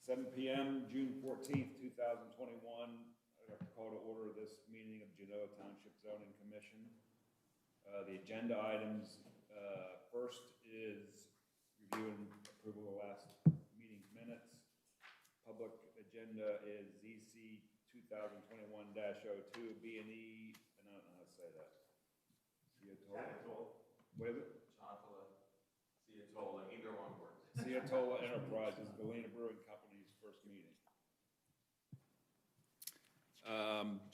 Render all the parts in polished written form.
7 p.m., June 14th, 2021. I'd like to call to order this meeting of Genoa Township Zoning Commission. The agenda items, first is review and approval of the last meeting's minutes. Public agenda is ZC 2021-02, B&E, and I don't know how to say that. What is it? Ciatola, either one works. Ciatola Enterprises, Galena Brewing Company's first meeting.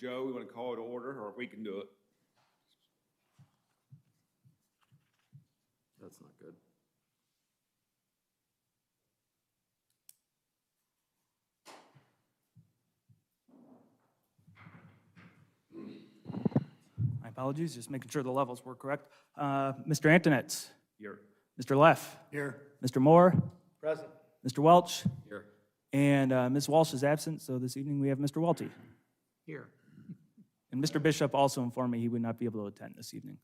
Joe, we want to call it to order, or we can do it. That's not good. My apologies, just making sure the levels were correct. Mr. Antonetz. Here. Mr. Leff. Here. Mr. Moore. Present. Mr. Welch. Here. And Ms. Walsh is absent, so this evening we have Mr. Welty. Here. And Mr. Bishop also informed me he would not be able to attend this evening.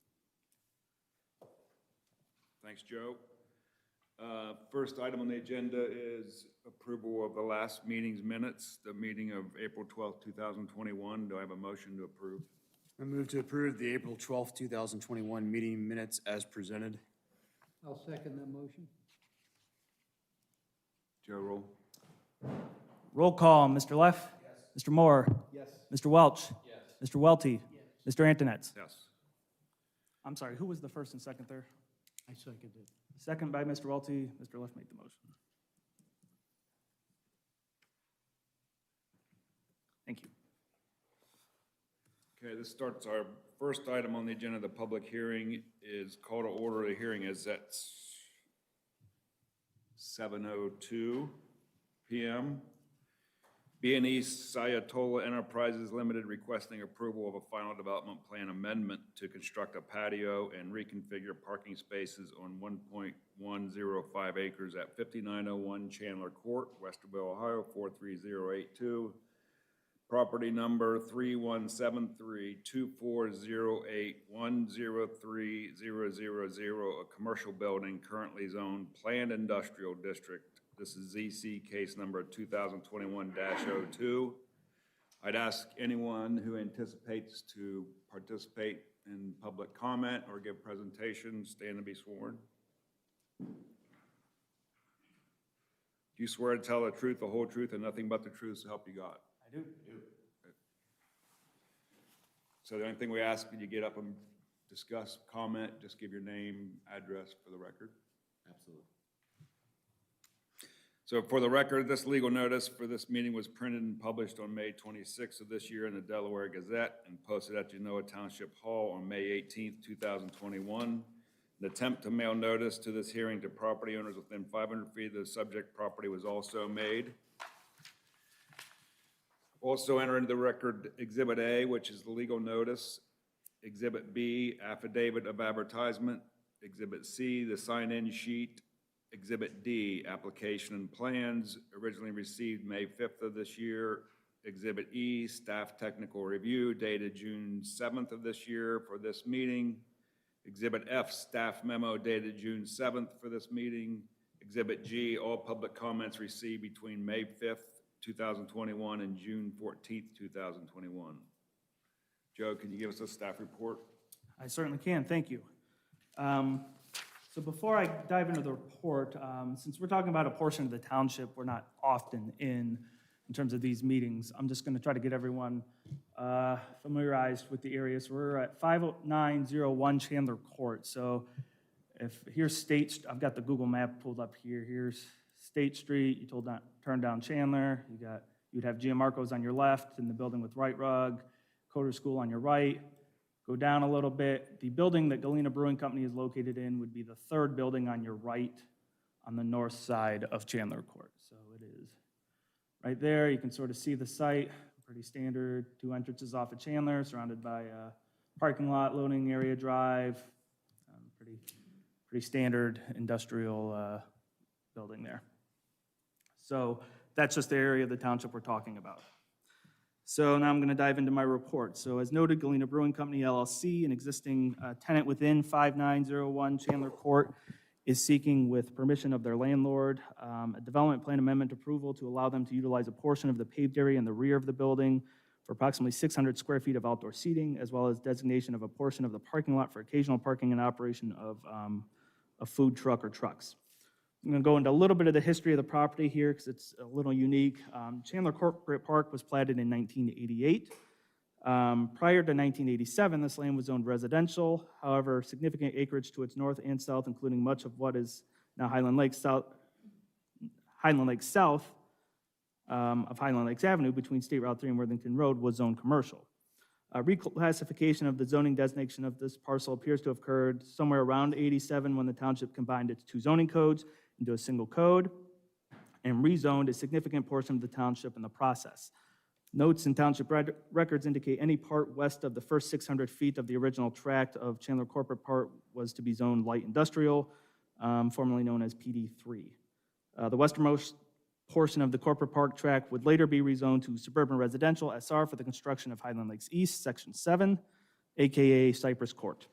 Thanks, Joe. First item on the agenda is approval of the last meeting's minutes, the meeting of April 12th, 2021. Do I have a motion to approve? I move to approve the April 12th, 2021 meeting minutes as presented. I'll second that motion. Joe, roll. Roll call, Mr. Leff. Yes. Mr. Moore. Yes. Mr. Welch. Yes. Mr. Welty. Yes. Mr. Antonetz. Yes. I'm sorry, who was the first and second there? I seconded. Second by Mr. Welty. Mr. Leff made the motion. Thank you. Okay, this starts our first item on the agenda. The public hearing is call to order. The hearing is at 7:02 p.m. B&E Ciatola Enterprises Limited requesting approval of a final development plan amendment to construct a patio and reconfigure parking spaces on 1.105 acres at 5901 Chandler Court, Westerville, Ohio, 43082. Property number 3173-2408-103000, a commercial building currently zoned planned industrial district. This is ZC case number 2021-02. I'd ask anyone who anticipates to participate in public comment or give presentations, stand and be sworn. Do you swear to tell the truth, the whole truth, and nothing but the truth so help you God? I do. So the only thing we ask, when you get up and discuss, comment, just give your name, address for the record. Absolutely. So for the record, this legal notice for this meeting was printed and published on May 26th of this year in the Delaware Gazette and posted at Genoa Township Hall on May 18th, 2021. An attempt to mail notice to this hearing to property owners within 500 feet of the subject property was also made. Also enter into the record Exhibit A, which is the legal notice. Exhibit B, affidavit of advertisement. Exhibit C, the sign-in sheet. Exhibit D, application and plans, originally received May 5th of this year. Exhibit E, staff technical review, dated June 7th of this year for this meeting. Exhibit F, staff memo, dated June 7th for this meeting. Exhibit G, all public comments received between May 5th, 2021 and June 14th, 2021. Joe, can you give us a staff report? I certainly can, thank you. So before I dive into the report, since we're talking about a portion of the township we're not often in terms of these meetings, I'm just going to try to get everyone familiarized with the area. So we're at 50901 Chandler Court. So here's State, I've got the Google map pulled up here. Here's State Street, you turn down Chandler, you'd have Gianmarco's on your left in the building with Right Rug, Coder School on your right. Go down a little bit. The building that Galena Brewing Company is located in would be the third building on your right on the north side of Chandler Court. So it is right there. You can sort of see the site, pretty standard, 2 entrances off of Chandler, surrounded by a parking lot, loading area drive, pretty standard industrial building there. So that's just the area of the township we're talking about. So now I'm going to dive into my report. So as noted, Galena Brewing Company, LLC, an existing tenant within 5901 Chandler Court, is seeking, with permission of their landlord, a development plan amendment approval to allow them to utilize a portion of the paved area in the rear of the building for approximately 600 square feet of outdoor seating, as well as designation of a portion of the parking lot for occasional parking and operation of a food truck or trucks. I'm going to go into a little bit of the history of the property here because it's a little unique. Chandler Corporate Park was platted in 1988. Prior to 1987, this land was zoned residential. However, significant acreage to its north and south, including much of what is now Highland Lake South of Highland Lakes Avenue between State Route 3 and Worthington Road, was zoned commercial. Reclassification of the zoning designation of this parcel appears to have occurred somewhere around 87 when the township combined its two zoning codes into a single code and rezoned a significant portion of the township in the process. Notes in township records indicate any part west of the first 600 feet of the original tract of Chandler Corporate Park was to be zoned light industrial, formerly known as PD3. The westernmost portion of the Corporate Park tract would later be rezoned to suburban residential SR for the construction of Highland Lakes East, Section 7, AKA Cypress Court.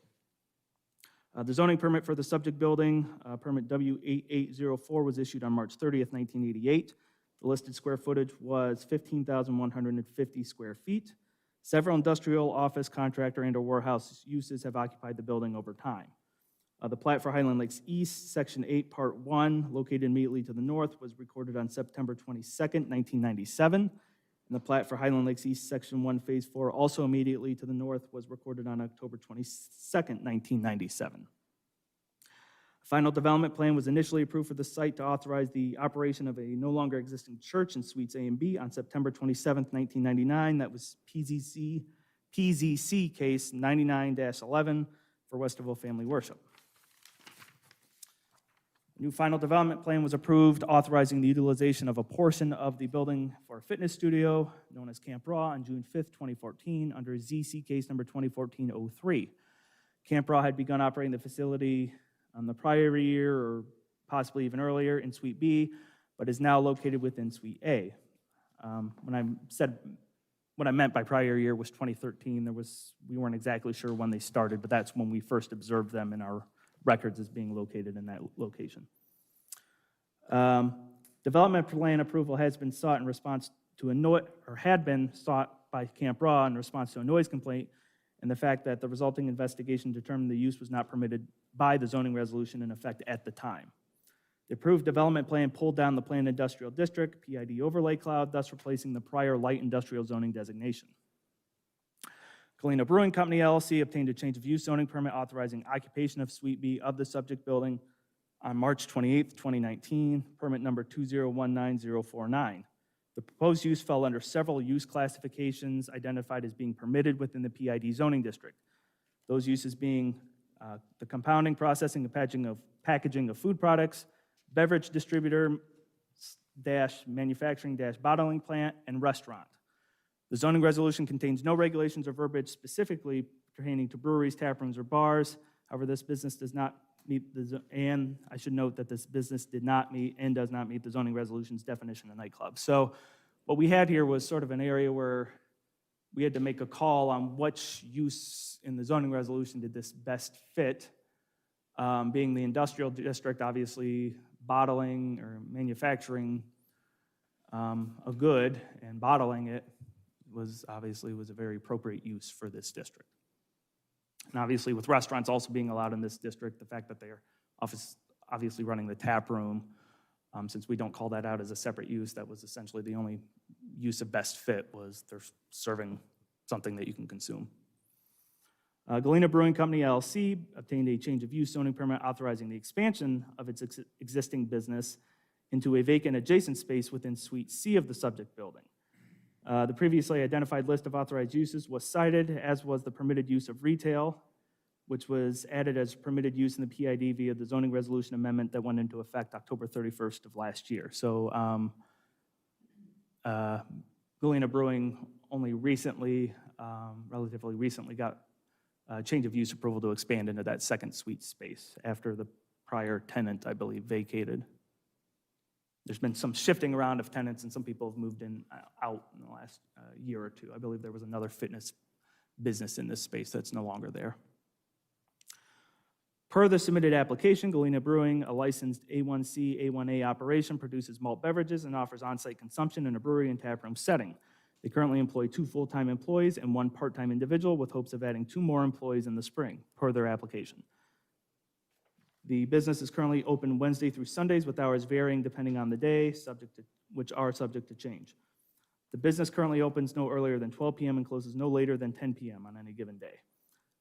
The zoning permit for the subject building, permit W8804, was issued on March 30th, 1988. The listed square footage was 15,150 square feet. Several industrial, office, contractor, and/or warehouse uses have occupied the building over time. The plat for Highland Lakes East, Section 8, Part 1, located immediately to the north, was recorded on September 22nd, 1997. And the plat for Highland Lakes East, Section 1, Phase 4, also immediately to the north, was recorded on October 22nd, 1997. Final development plan was initially approved for the site to authorize the operation of a no longer existing church in Suites A and B on September 27th, 1999. That was PZC case 99-11 for Westerville Family Worship. A new final development plan was approved authorizing the utilization of a portion of the building for a fitness studio known as Camp Raw on June 5th, 2014 under ZC case number 2014-03. Camp Raw had begun operating the facility on the prior year or possibly even earlier in Suite B, but is now located within Suite A. When I said what I meant by prior year was 2013, we weren't exactly sure when they started, but that's when we first observed them in our records as being located in that location. Development plan approval has been sought in response to had been sought by Camp Raw in response to a noise complaint, and the fact that the resulting investigation determined the use was not permitted by the zoning resolution in effect at the time. The approved development plan pulled down the planned industrial district, PID overlay cloud, thus replacing the prior light industrial zoning designation. Galena Brewing Company, LLC, obtained a change of use zoning permit authorizing occupation of Suite B of the subject building on March 28th, 2019, permit number 2019049. The proposed use fell under several use classifications identified as being permitted within the PID zoning district. Those uses being the compounding, processing, and packaging of food products, beverage distributor / manufacturing / bottling plant, and restaurant. The zoning resolution contains no regulations or verbiage specifically pertaining to breweries, tap rooms, or bars. However, this business does not meet and I should note that this business did not meet and does not meet the zoning resolution's definition of nightclub. So what we had here was sort of an area where we had to make a call on which use in the zoning resolution did this best fit. Being the industrial district, obviously bottling or manufacturing a good and bottling it was a very appropriate use for this district. And obviously with restaurants also being allowed in this district, the fact that they're obviously running the tap room, since we don't call that out as a separate use, that was essentially the only use of best fit was they're serving something that you can consume. Galena Brewing Company, LLC, obtained a change of use zoning permit authorizing the expansion of its existing business into a vacant adjacent space within Suite C of the subject building. The previously identified list of authorized uses was cited, as was the permitted use of retail, which was added as permitted use in the PID via the zoning resolution amendment that went into effect October 31st of last year. So Galena Brewing only recently, relatively recently, got a change of use approval to expand into that second suite space after the prior tenant, I believe, vacated. There's been some shifting around of tenants, and some people have moved out in the last year or two. I believe there was another fitness business in this space that's no longer there. Per the submitted application, Galena Brewing, a licensed A1C, A1A operation, produces malt beverages and offers on-site consumption in a brewery and taproom setting. They currently employ 2 full-time employees and 1 part-time individual with hopes of adding 2 more employees in the spring, per their application. The business is currently open Wednesday through Sundays with hours varying depending on the day, which are subject to change. The business currently opens no earlier than 12 p.m. and closes no later than 10 p.m. on any given day.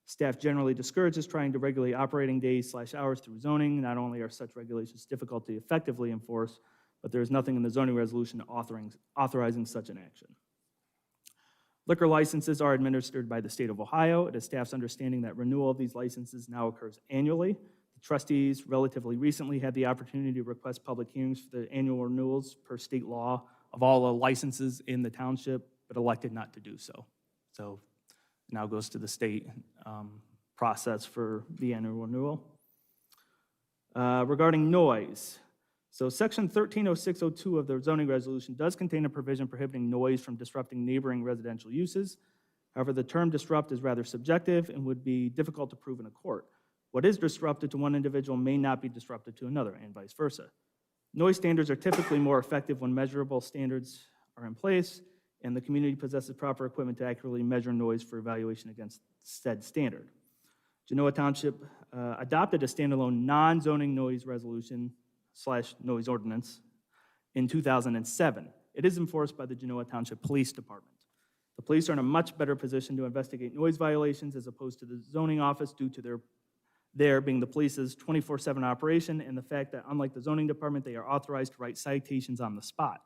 Staff generally discourages trying to regulate operating days/hours through zoning. Not only are such regulations difficult to effectively enforce, but there is nothing in the zoning resolution authorizing such an action. Liquor licenses are administered by the state of Ohio. It is staff's understanding that renewal of these licenses now occurs annually. The trustees relatively recently had the opportunity to request public hearings for the annual renewals per state law of all the licenses in the township, but elected not to do so. So now goes to the state process for the annual renewal. Regarding noise, so section 130602 of the zoning resolution does contain a provision prohibiting noise from disrupting neighboring residential uses. However, the term disrupt is rather subjective and would be difficult to prove in a court. What is disrupted to one individual may not be disrupted to another, and vice versa. Noise standards are typically more effective when measurable standards are in place and the community possesses proper equipment to accurately measure noise for evaluation against said standard. Genoa Township adopted a standalone non-zoning noise resolution / noise ordinance in 2007. It is enforced by the Genoa Township Police Department. The police are in a much better position to investigate noise violations as opposed to the zoning office due to their being the police's 24/7 operation and the fact that unlike the zoning department, they are authorized to write citations on the spot.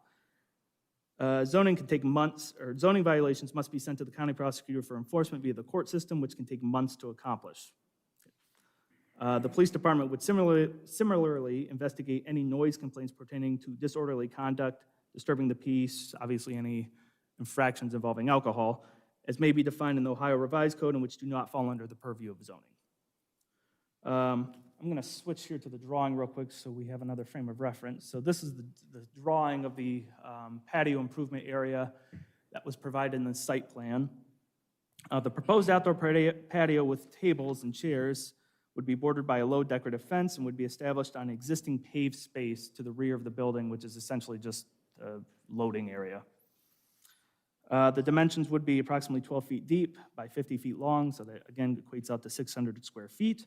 Zoning can take months, or zoning violations must be sent to the county prosecutor for enforcement via the court system, which can take months to accomplish. The police department would similarly investigate any noise complaints pertaining to disorderly conduct, disturbing the peace, obviously any infractions involving alcohol, as may be defined in the Ohio Revised Code and which do not fall under the purview of zoning. I'm going to switch here to the drawing real quick so we have another frame of reference. So this is the drawing of the patio improvement area that was provided in the site plan. The proposed outdoor patio with tables and chairs would be bordered by a low decorative fence and would be established on existing paved space to the rear of the building, which is essentially just a loading area. The dimensions would be approximately 12 feet deep by 50 feet long, so that again equates out to 600 square feet.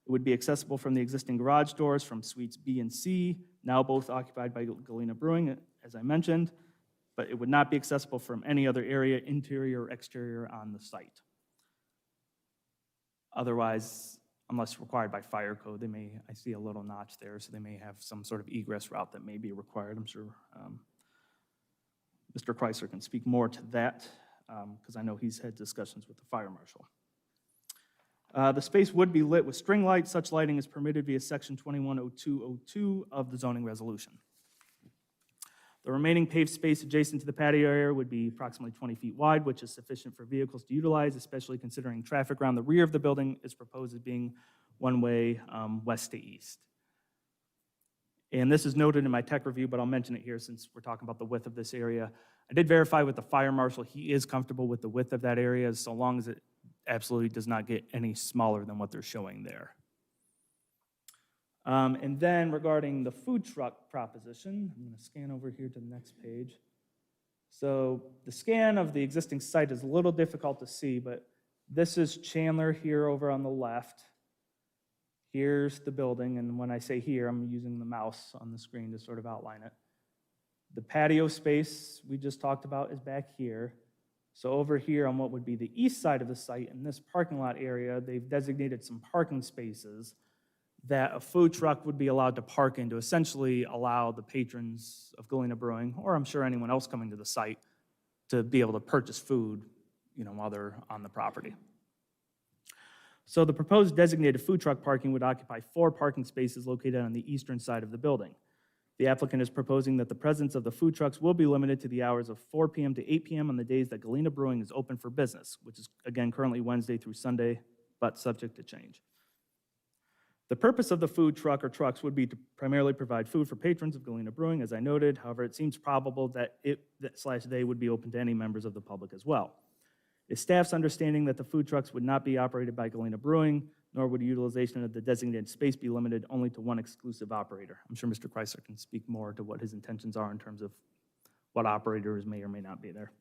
It would be accessible from the existing garage doors from suites B and C, now both occupied by Galena Brewing, as I mentioned, but it would not be accessible from any other area, interior or exterior, on the site. Otherwise, unless required by fire code, I see a little notch there, so they may have some sort of egress route that may be required. I'm sure Mr. Chrysler can speak more to that, because I know he's had discussions with the fire marshal. The space would be lit with string lights. Such lighting is permitted via section 210202 of the zoning resolution. The remaining paved space adjacent to the patio area would be approximately 20 feet wide, which is sufficient for vehicles to utilize, especially considering traffic around the rear of the building is proposed as being one-way west to east. And this is noted in my tech review, but I'll mention it here since we're talking about the width of this area. I did verify with the fire marshal. He is comfortable with the width of that area so long as it absolutely does not get any smaller than what they're showing there. And then regarding the food truck proposition, I'm going to scan over here to the next page. So the scan of the existing site is a little difficult to see, but this is Chandler here over on the left. Here's the building, and when I say here, I'm using the mouse on the screen to sort of outline it. The patio space we just talked about is back here. So over here on what would be the east side of the site, in this parking lot area, they've designated some parking spaces that a food truck would be allowed to park in to essentially allow the patrons of Galena Brewing, or I'm sure anyone else coming to the site, to be able to purchase food, while they're on the property. So the proposed designated food truck parking would occupy 4 parking spaces located on the eastern side of the building. The applicant is proposing that the presence of the food trucks will be limited to the hours of 4 p.m. to 8 p.m. on the days that Galena Brewing is open for business, which is, again, currently Wednesday through Sunday, but subject to change. The purpose of the food truck or trucks would be to primarily provide food for patrons of Galena Brewing, as I noted. However, it seems probable that they would be open to any members of the public as well. It's staff's understanding that the food trucks would not be operated by Galena Brewing, nor would utilization of the designated space be limited only to one exclusive operator. I'm sure Mr. Chrysler can speak more to what his intentions are in terms of what operators may or may not be there.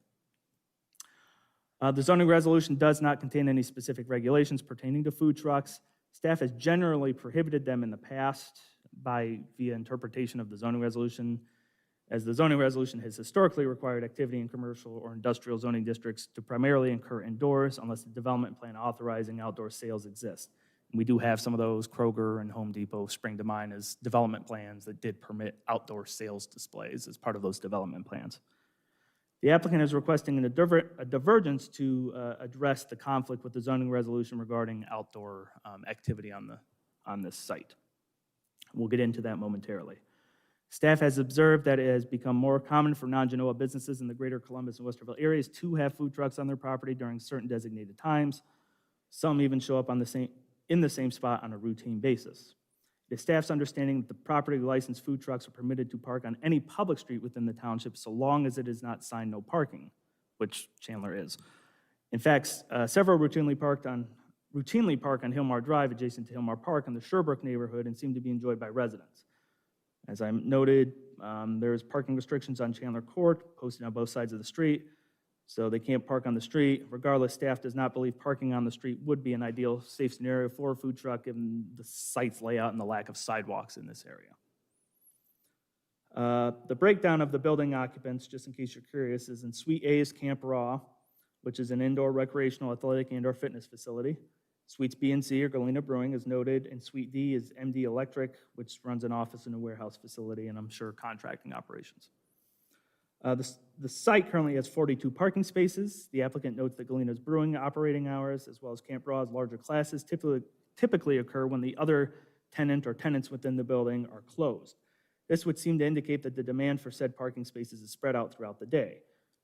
The zoning resolution does not contain any specific regulations pertaining to food trucks. Staff has generally prohibited them in the past via interpretation of the zoning resolution, as the zoning resolution has historically required activity in commercial or industrial zoning districts to primarily occur indoors unless the development plan authorizing outdoor sales exists. And we do have some of those. Kroger and Home Depot spring to mind as development plans that did permit outdoor sales displays as part of those development plans. The applicant is requesting a divergence to address the conflict with the zoning resolution regarding outdoor activity on this site. We'll get into that momentarily. Staff has observed that it has become more common for non-Genoa businesses in the greater Columbus and Westerville areas to have food trucks on their property during certain designated times. Some even show up in the same spot on a routine basis. It is staff's understanding that the property licensed food trucks are permitted to park on any public street within the township so long as it is not signed no parking, which Chandler is. In fact, several routinely park on Hillmar Drive adjacent to Hillmar Park in the Sherbrooke neighborhood and seem to be enjoyed by residents. As I noted, there's parking restrictions on Chandler Court posted on both sides of the street, so they can't park on the street. Regardless, staff does not believe parking on the street would be an ideal safe scenario for a food truck given the site's layout and the lack of sidewalks in this area. The breakdown of the building occupants, just in case you're curious, is in Suite A is Camp Raw, which is an indoor recreational, athletic, and/or fitness facility. Suites B and C are Galena Brewing, as noted, and Suite D is MD Electric, which runs an office and a warehouse facility, and I'm sure contracting operations. The site currently has 42 parking spaces. The applicant notes that Galena's Brewing operating hours, as well as Camp Raw's larger classes, typically occur when the other tenant or tenants within the building are closed. This would seem to indicate that the demand for said parking spaces is spread out throughout the day.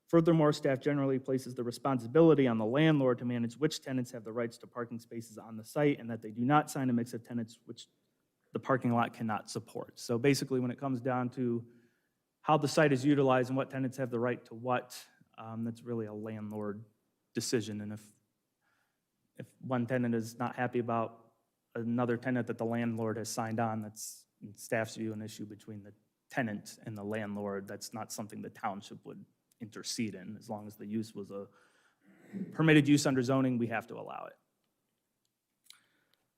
Furthermore, staff generally places the responsibility on the landlord to manage which tenants have the rights to parking spaces on the site and that they do not sign a mix of tenants which the parking lot cannot support. So basically, when it comes down to how the site is utilized and what tenants have the right to what, that's really a landlord decision. And if one tenant is not happy about another tenant that the landlord has signed on, that's, in staff's view, an issue between the tenant and the landlord. That's not something the township would intercede in. As long as the use was a permitted use under zoning, we have to allow it.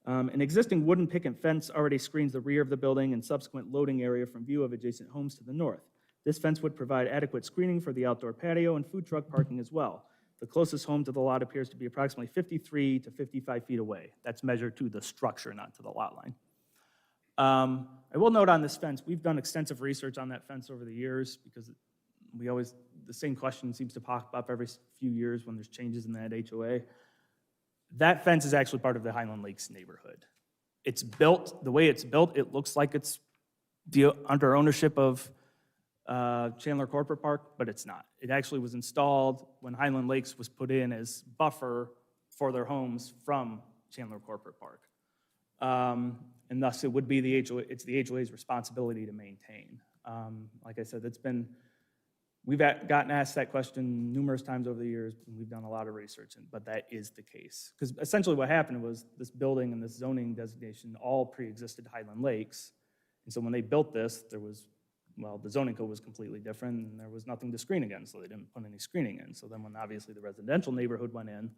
An existing wooden picket fence already screens the rear of the building and subsequent loading area from view of adjacent homes to the north. This fence would provide adequate screening for the outdoor patio and food truck parking as well. The closest home to the lot appears to be approximately 53 to 55 feet away. That's measured to the structure, not to the lot line. I will note on this fence, we've done extensive research on that fence over the years because the same question seems to pop up every few years when there's changes in that HOA. That fence is actually part of the Highland Lakes neighborhood. It's built, the way it's built, it looks like it's under ownership of Chandler Corporate Park, but it's not. It actually was installed when Highland Lakes was put in as buffer for their homes from Chandler Corporate Park. And thus it would be it's the HOA's responsibility to maintain. Like I said, we've gotten asked that question numerous times over the years, and we've done a lot of research, but that is the case. Because essentially what happened was this building and this zoning designation all pre-existed Highland Lakes. And so when they built this, the zoning code was completely different, and there was nothing to screen against, so they didn't put any screening in. So then when obviously the residential neighborhood went in,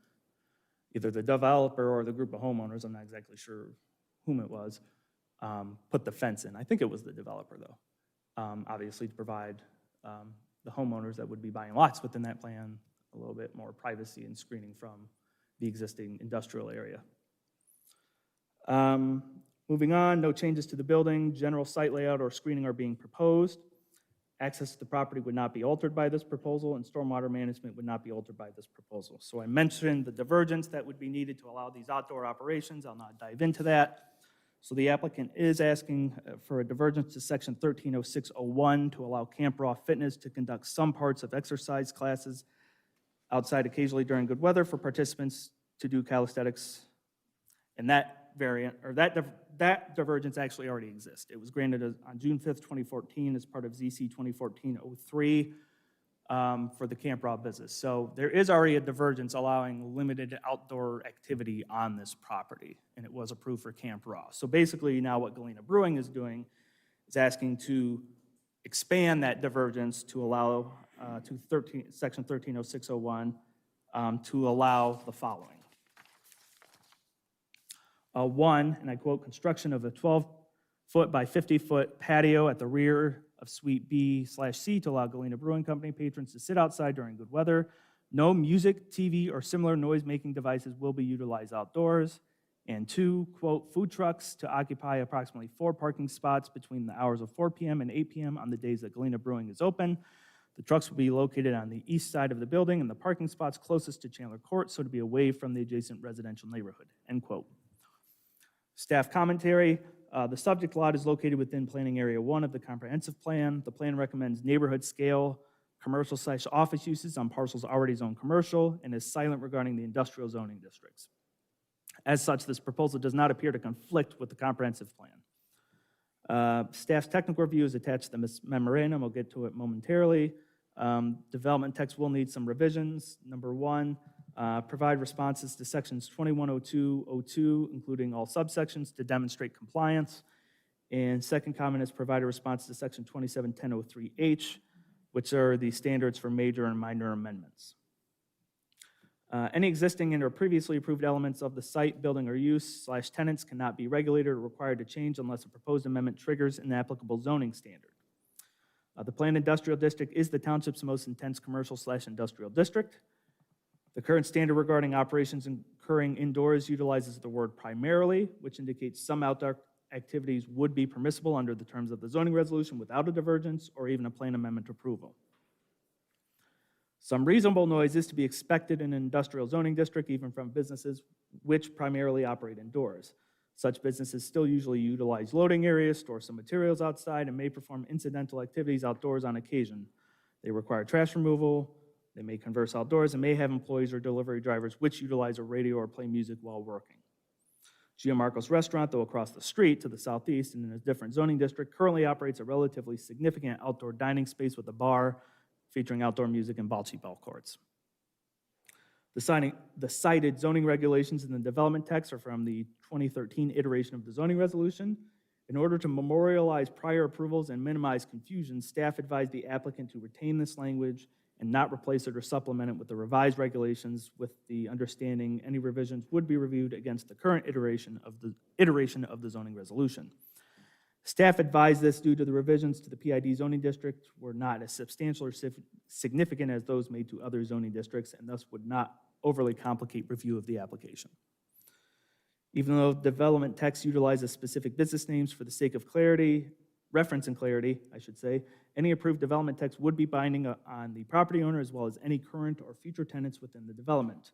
either the developer or the group of homeowners, I'm not exactly sure whom it was, put the fence in. I think it was the developer, though, obviously to provide the homeowners that would be buying lots within that plan a little bit more privacy and screening from the existing industrial area. Moving on, no changes to the building, general site layout or screening are being proposed. Access to the property would not be altered by this proposal, and stormwater management would not be altered by this proposal. So I mentioned the divergence that would be needed to allow these outdoor operations. I'll not dive into that. So the applicant is asking for a divergence to section 130601 to allow Camp Raw Fitness to conduct some parts of exercise classes outside occasionally during good weather for participants to do calisthenics. And that variant, or that divergence actually already exists. It was granted on June 5th, 2014 as part of ZC 2014-03. for the Camp Raw business. So there is already a divergence allowing limited outdoor activity on this property, and it was approved for Camp Raw. So basically now what Galena Brewing is doing is asking to expand that divergence to allow, section 130601, to allow the following. One, and I quote, construction of a 12-foot by 50-foot patio at the rear of Suite B/C to allow Galena Brewing Company patrons to sit outside during good weather. No music, TV, or similar noise-making devices will be utilized outdoors. And two, quote, food trucks to occupy approximately 4 parking spots between the hours of 4 p.m. and 8 p.m. on the days that Galena Brewing is open. The trucks will be located on the east side of the building and the parking spots closest to Chandler Court, so to be away from the adjacent residential neighborhood, end quote. Staff commentary, the subject lot is located within Planning Area 1 of the comprehensive plan. The plan recommends neighborhood scale commercial/office uses on parcels already zoned commercial and is silent regarding the industrial zoning districts. As such, this proposal does not appear to conflict with the comprehensive plan. Staff's technical review is attached to the memorandum. I'll get to it momentarily. Development text will need some revisions. Number one, provide responses to sections 210202, including all subsections, to demonstrate compliance. And second comment is provide a response to section 271003H, which are the standards for major and minor amendments. Any existing and or previously approved elements of the site, building, or use/tenants cannot be regulated or required to change unless a proposed amendment triggers an applicable zoning standard. The planned industrial district is the township's most intense commercial/industrial district. The current standard regarding operations occurring indoors utilizes the word primarily, which indicates some outdoor activities would be permissible under the terms of the zoning resolution without a divergence or even a plan amendment approval. Some reasonable noise is to be expected in an industrial zoning district, even from businesses which primarily operate indoors. Such businesses still usually utilize loading areas, store some materials outside, and may perform incidental activities outdoors on occasion. They require trash removal, they may converse outdoors, and may have employees or delivery drivers which utilize a radio or play music while working. Gianmarco's Restaurant, though across the street to the southeast and in a different zoning district, currently operates a relatively significant outdoor dining space with a bar featuring outdoor music and bocce ball courts. The cited zoning regulations in the development text are from the 2013 iteration of the zoning resolution. In order to memorialize prior approvals and minimize confusion, staff advised the applicant to retain this language and not replace it or supplement it with the revised regulations, with the understanding any revisions would be reviewed against the current iteration of the zoning resolution. Staff advised this due to the revisions to the PID zoning district were not as substantial or significant as those made to other zoning districts, and thus would not overly complicate review of the application. Even though development text utilizes specific business names for the sake of clarity, reference and clarity, I should say, any approved development text would be binding on the property owner as well as any current or future tenants within the development.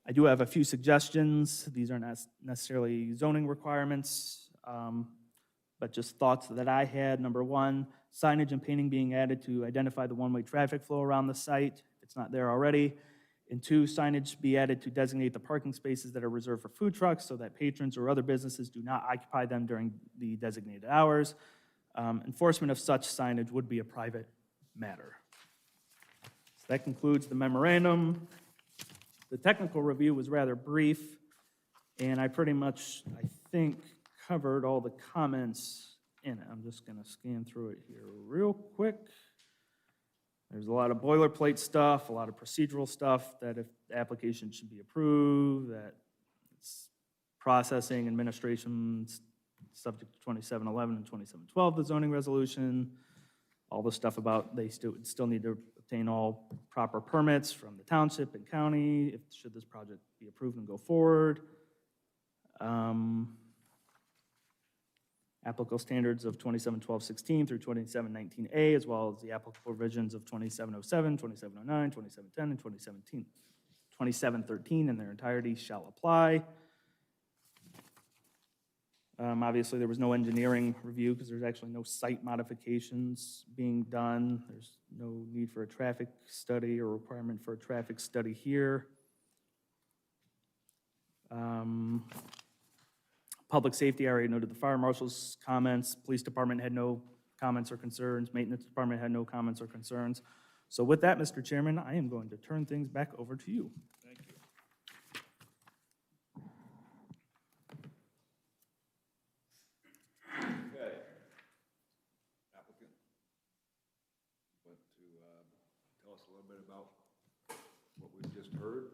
I do have a few suggestions. These are not necessarily zoning requirements, but just thoughts that I had. Number one, signage and painting being added to identify the one-way traffic flow around the site, if it's not there already. And two, signage be added to designate the parking spaces that are reserved for food trucks so that patrons or other businesses do not occupy them during the designated hours. Enforcement of such signage would be a private matter. So that concludes the memorandum. The technical review was rather brief, and I pretty much, I think, covered all the comments in it. I'm just going to scan through it here real quick. There's a lot of boilerplate stuff, a lot of procedural stuff that if the application should be approved, that it's processing, administration, subject to 2711 and 2712, the zoning resolution, all the stuff about they still need to obtain all proper permits from the township and county, should this project be approved and go forward. Applicable standards of 2712-16 through 2719A, as well as the applicable revisions of 2707, 2709, 2710, and 2713 in their entirety shall apply. Obviously, there was no engineering review because there's actually no site modifications being done. There's no need for a traffic study or requirement for a traffic study here. Public safety, I already noted the fire marshal's comments. Police department had no comments or concerns. Maintenance department had no comments or concerns. So with that, Mr. Chairman, I am going to turn things back over to you. Thank you. Okay. Applicant, want to tell us a little bit about what we've just heard?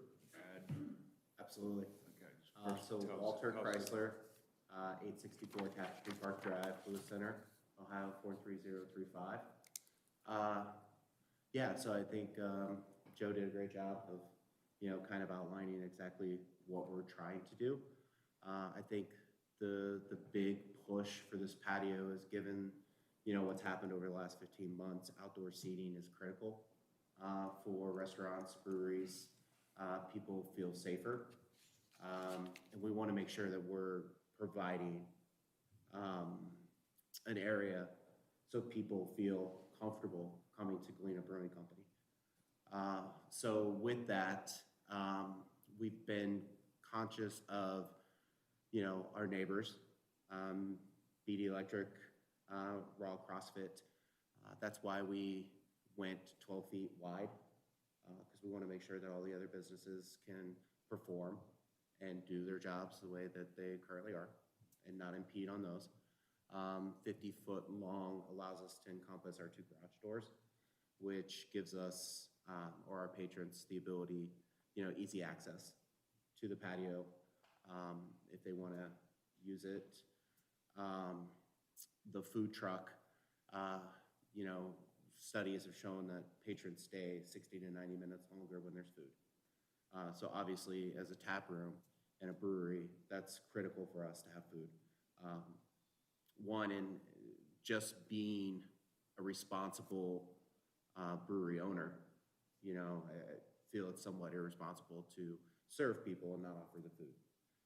Absolutely. Okay. just first So tell us Walter how- Chrysler, 864 Tapestry Park Drive, Lewis Center, Ohio 43035. Yeah, so I think Joe did a great job of, kind of outlining exactly what we're trying to do. I think the big push for this patio is given, what's happened over the last 15 months, outdoor seating is critical for restaurants, breweries. People feel safer. And we want to make sure that we're providing an area so people feel comfortable coming to Galena Brewing Company. So with that, we've been conscious of, our neighbors, BD Electric, Raw CrossFit. That's why we went 12 feet wide, because we want to make sure that all the other businesses can perform and do their jobs the way that they currently are and not impede on those. 50-foot long allows us to encompass our 2 garage doors, which gives us, or our patrons, the ability, easy access to the patio if they want to use it. The food truck, studies have shown that patrons stay 60 to 90 minutes longer when there's food. So obviously, as a tap room and a brewery, that's critical for us to have food. One, in just being a responsible brewery owner, I feel it's somewhat irresponsible to serve people and not offer the food.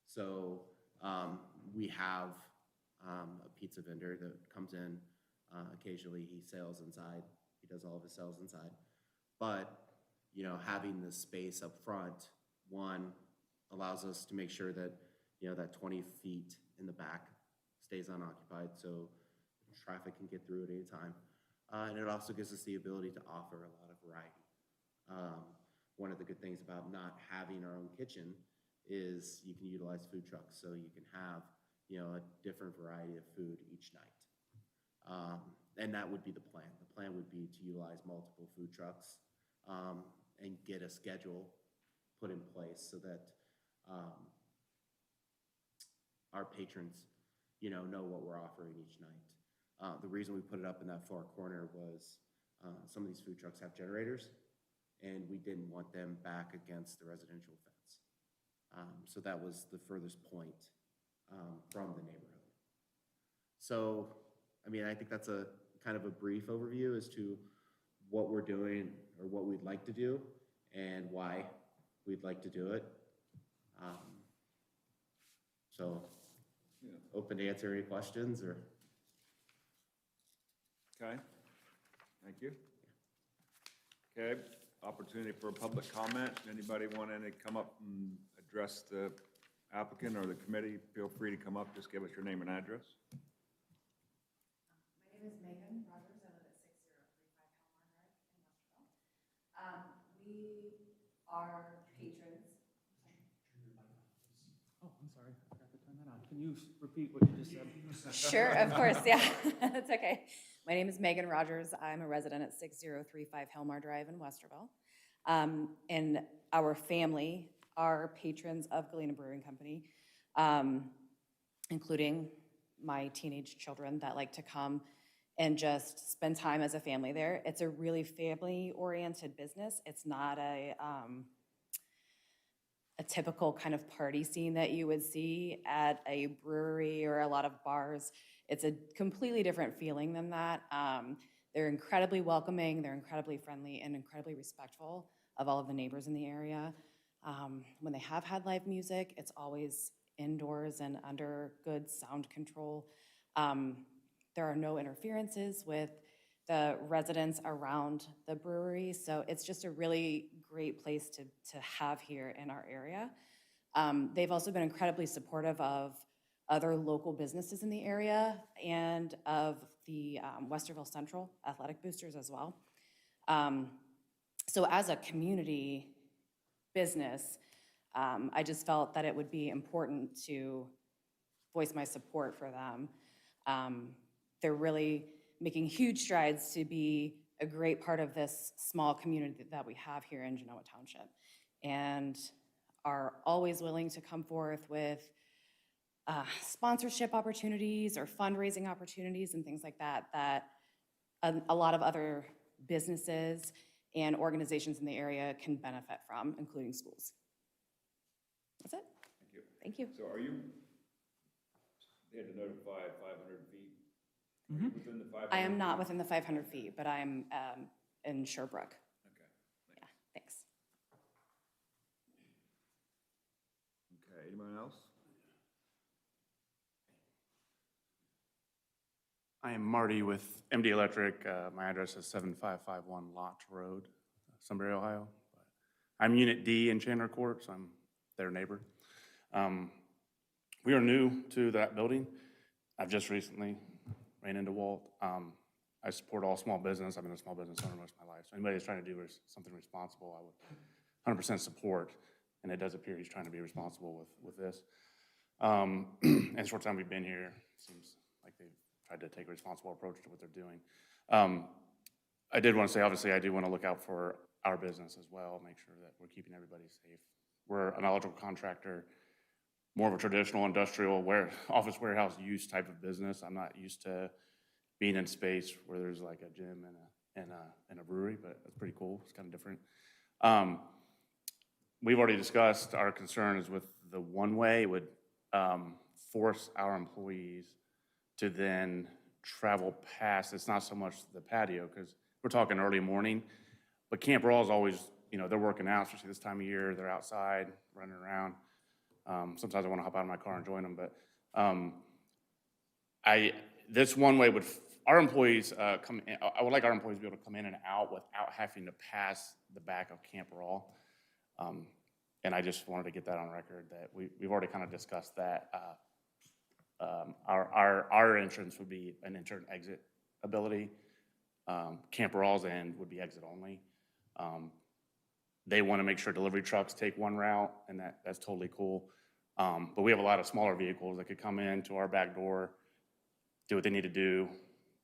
So we have a pizza vendor that comes in. Occasionally he sails inside. He does all of his sales inside. But, having the space up front, one, allows us to make sure that, that 20 feet in the back stays unoccupied so traffic can get through at any time. And it also gives us the ability to offer a lot of variety. One of the good things about not having our own kitchen is you can utilize food trucks, so you can have, a different variety of food each night. And that would be the plan. The plan would be to utilize multiple food trucks and get a schedule put in place so that our patrons, know what we're offering each night. The reason we put it up in that far corner was some of these food trucks have generators, and we didn't want them back against the residential fence. So that was the furthest point from the neighborhood. So, I think that's a kind of a brief overview as to what we're doing or what we'd like to do and why we'd like to do it. So, open to answer any questions or. Okay, thank you. Okay, opportunity for a public comment. Anybody want to come up and address the applicant or the committee? Feel free to come up, just give us your name and address. My name is Megan Rogers. I live at 6035 Helmar Drive in Westerville. We are patrons. Oh, I'm sorry, I forgot to turn that on. Can you repeat what you just said? Sure, of course, yeah, that's okay. My name is Megan Rogers. I'm a resident at 6035 Helmar Drive in Westerville. And our family are patrons of Galena Brewing Company, including my teenage children that like to come and just spend time as a family there. It's a really family-oriented business. It's not a typical kind of party scene that you would see at a brewery or a lot of bars. It's a completely different feeling than that. They're incredibly welcoming, they're incredibly friendly, and incredibly respectful of all of the neighbors in the area. When they have had live music, it's always indoors and under good sound control. There are no interferences with the residents around the brewery, so it's just a really great place to have here in our area. They've also been incredibly supportive of other local businesses in the area and of the Westerville Central Athletic Boosters as well. So as a community business, I just felt that it would be important to voice my support for them. They're really making huge strides to be a great part of this small community that we have here in Genoa Township, and are always willing to come forth with sponsorship opportunities or fundraising opportunities and things like that, that a lot of other businesses and organizations in the area can benefit from, including schools. That's it. Thank you. Thank you. So are you, they had to notify 500 feet? Are you within the 500? I am not feet? within the 500 feet, but I'm in Sherbrooke. Okay. Yeah, thanks. Okay, anyone else? I am Marty with MD Electric. My address is 7551 Lott Road, Sunbury, Ohio. I'm Unit D in Chandler Court, so I'm their neighbor. We are new to that building. I've just recently ran into Walt. I support all small business. I've been a small business owner most of my life. So anybody that's trying to do something responsible, I would 100% support. And it does appear he's trying to be responsible with this. And the short time we've been here, seems like they've tried to take a responsible approach to what they're doing. I did want to say, obviously, I do want to look out for our business as well, make sure that we're keeping everybody safe. We're an electrical contractor, more of a traditional industrial office warehouse use type of business. I'm not used to being in space where there's like a gym and a brewery, but it's pretty cool. It's kind of different. We've already discussed our concerns with the one-way. It would force our employees to then travel past. It's not so much the patio, because we're talking early morning, but Camp Raw's always, they're working out, especially this time of year. They're outside, running around. Sometimes I want to hop out of my car and join them, but this one-way would, our employees come in, I would like our employees to be able to come in and out without having to pass the back of Camp Raw. And I just wanted to get that on record that we've already kind of discussed that. Our entrance would be an intern exit ability. Camp Raw's end would be exit only. They want to make sure delivery trucks take one route, and that's totally cool. But we have a lot of smaller vehicles that could come in to our back door, do what they need to do,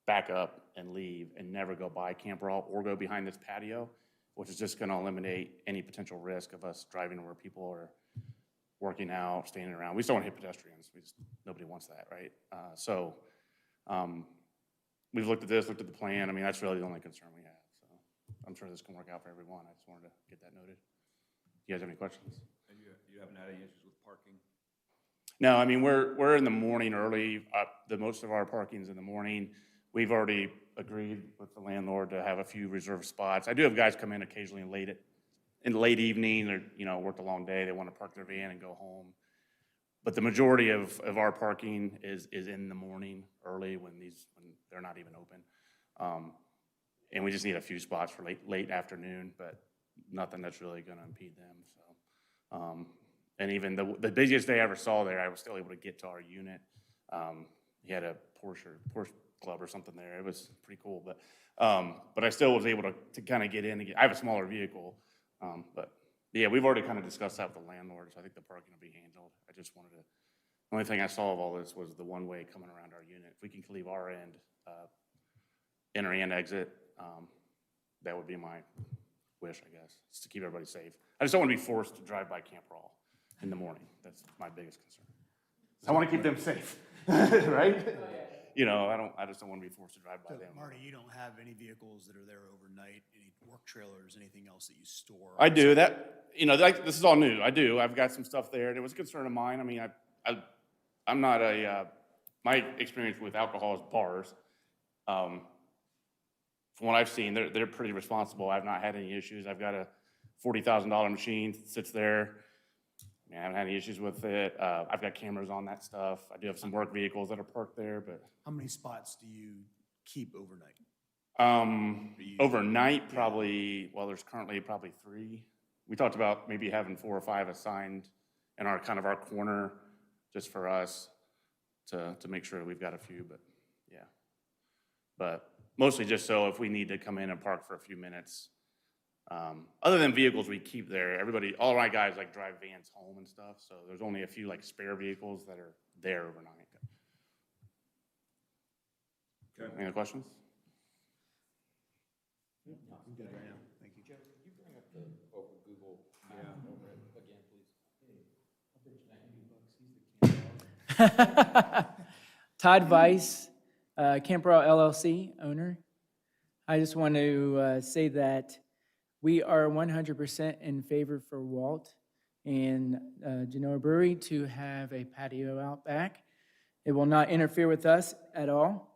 back up and leave, and never go by Camp Raw or go behind this patio, which is just going to eliminate any potential risk of us driving where people are working out, standing around. We still want to hit pedestrians. Nobody wants that, right? So we've looked at this, looked at the plan. I mean, that's really the only concern we have. So I'm sure this can work out for everyone. I just wanted to get that noted. You guys have any questions? And you haven't had any issues with parking? No, I mean, we're in the morning early. Most of our parking's in the morning. We've already agreed with the landlord to have a few reserved spots. I do have guys come in occasionally in late evening, or worked a long day. They want to park their van and go home. But the majority of our parking is in the morning early when they're not even open. And we just need a few spots for late afternoon, but nothing that's really going to impede them. So, and even the busiest day I ever saw there, I was still able to get to our unit. He had a Porsche Club or something there. It was pretty cool, but I still was able to kind of get in. I have a smaller vehicle, but yeah, we've already kind of discussed that with the landlord, so I think the parking will be handled. I just wanted to. The only thing I saw of all this was the one-way coming around our unit. If we can leave our end, enter and exit, that would be my wish, I guess, is to keep everybody safe. I just don't want to be forced to drive by Camp Raw in the morning. That's my biggest concern. I want to keep them safe, right? I just don't want to be forced to drive by So, them. Marty, you don't have any vehicles that are there overnight, any work trailers, anything else that you store? I do that. This is all new. I do. I've got some stuff there. And it was a concern of mine. I mean, I'm not my experience with alcohol is bars. From what I've seen, they're pretty responsible. I've not had any issues. I've got a $40,000 machine that sits there. I haven't had any issues with it. I've got cameras on that stuff. I do have some work vehicles that are parked there, but. How many spots do you keep overnight? Overnight, probably, there's currently probably 3. We talked about maybe having 4 or 5 assigned in our corner just for us to make sure we've got a few, but yeah. But mostly just so if we need to come in and park for a few minutes, Other than vehicles we keep there, everybody, all my guys like drive vans home and stuff, so there's only a few like spare vehicles that are there overnight. Okay. Any other questions? I'm good right now. Thank you. Todd Weiss, Camperall LLC owner. I just want to say that we are 100% in favor for Walt and Genoa Brewery to have a patio out back. It will not interfere with us at all.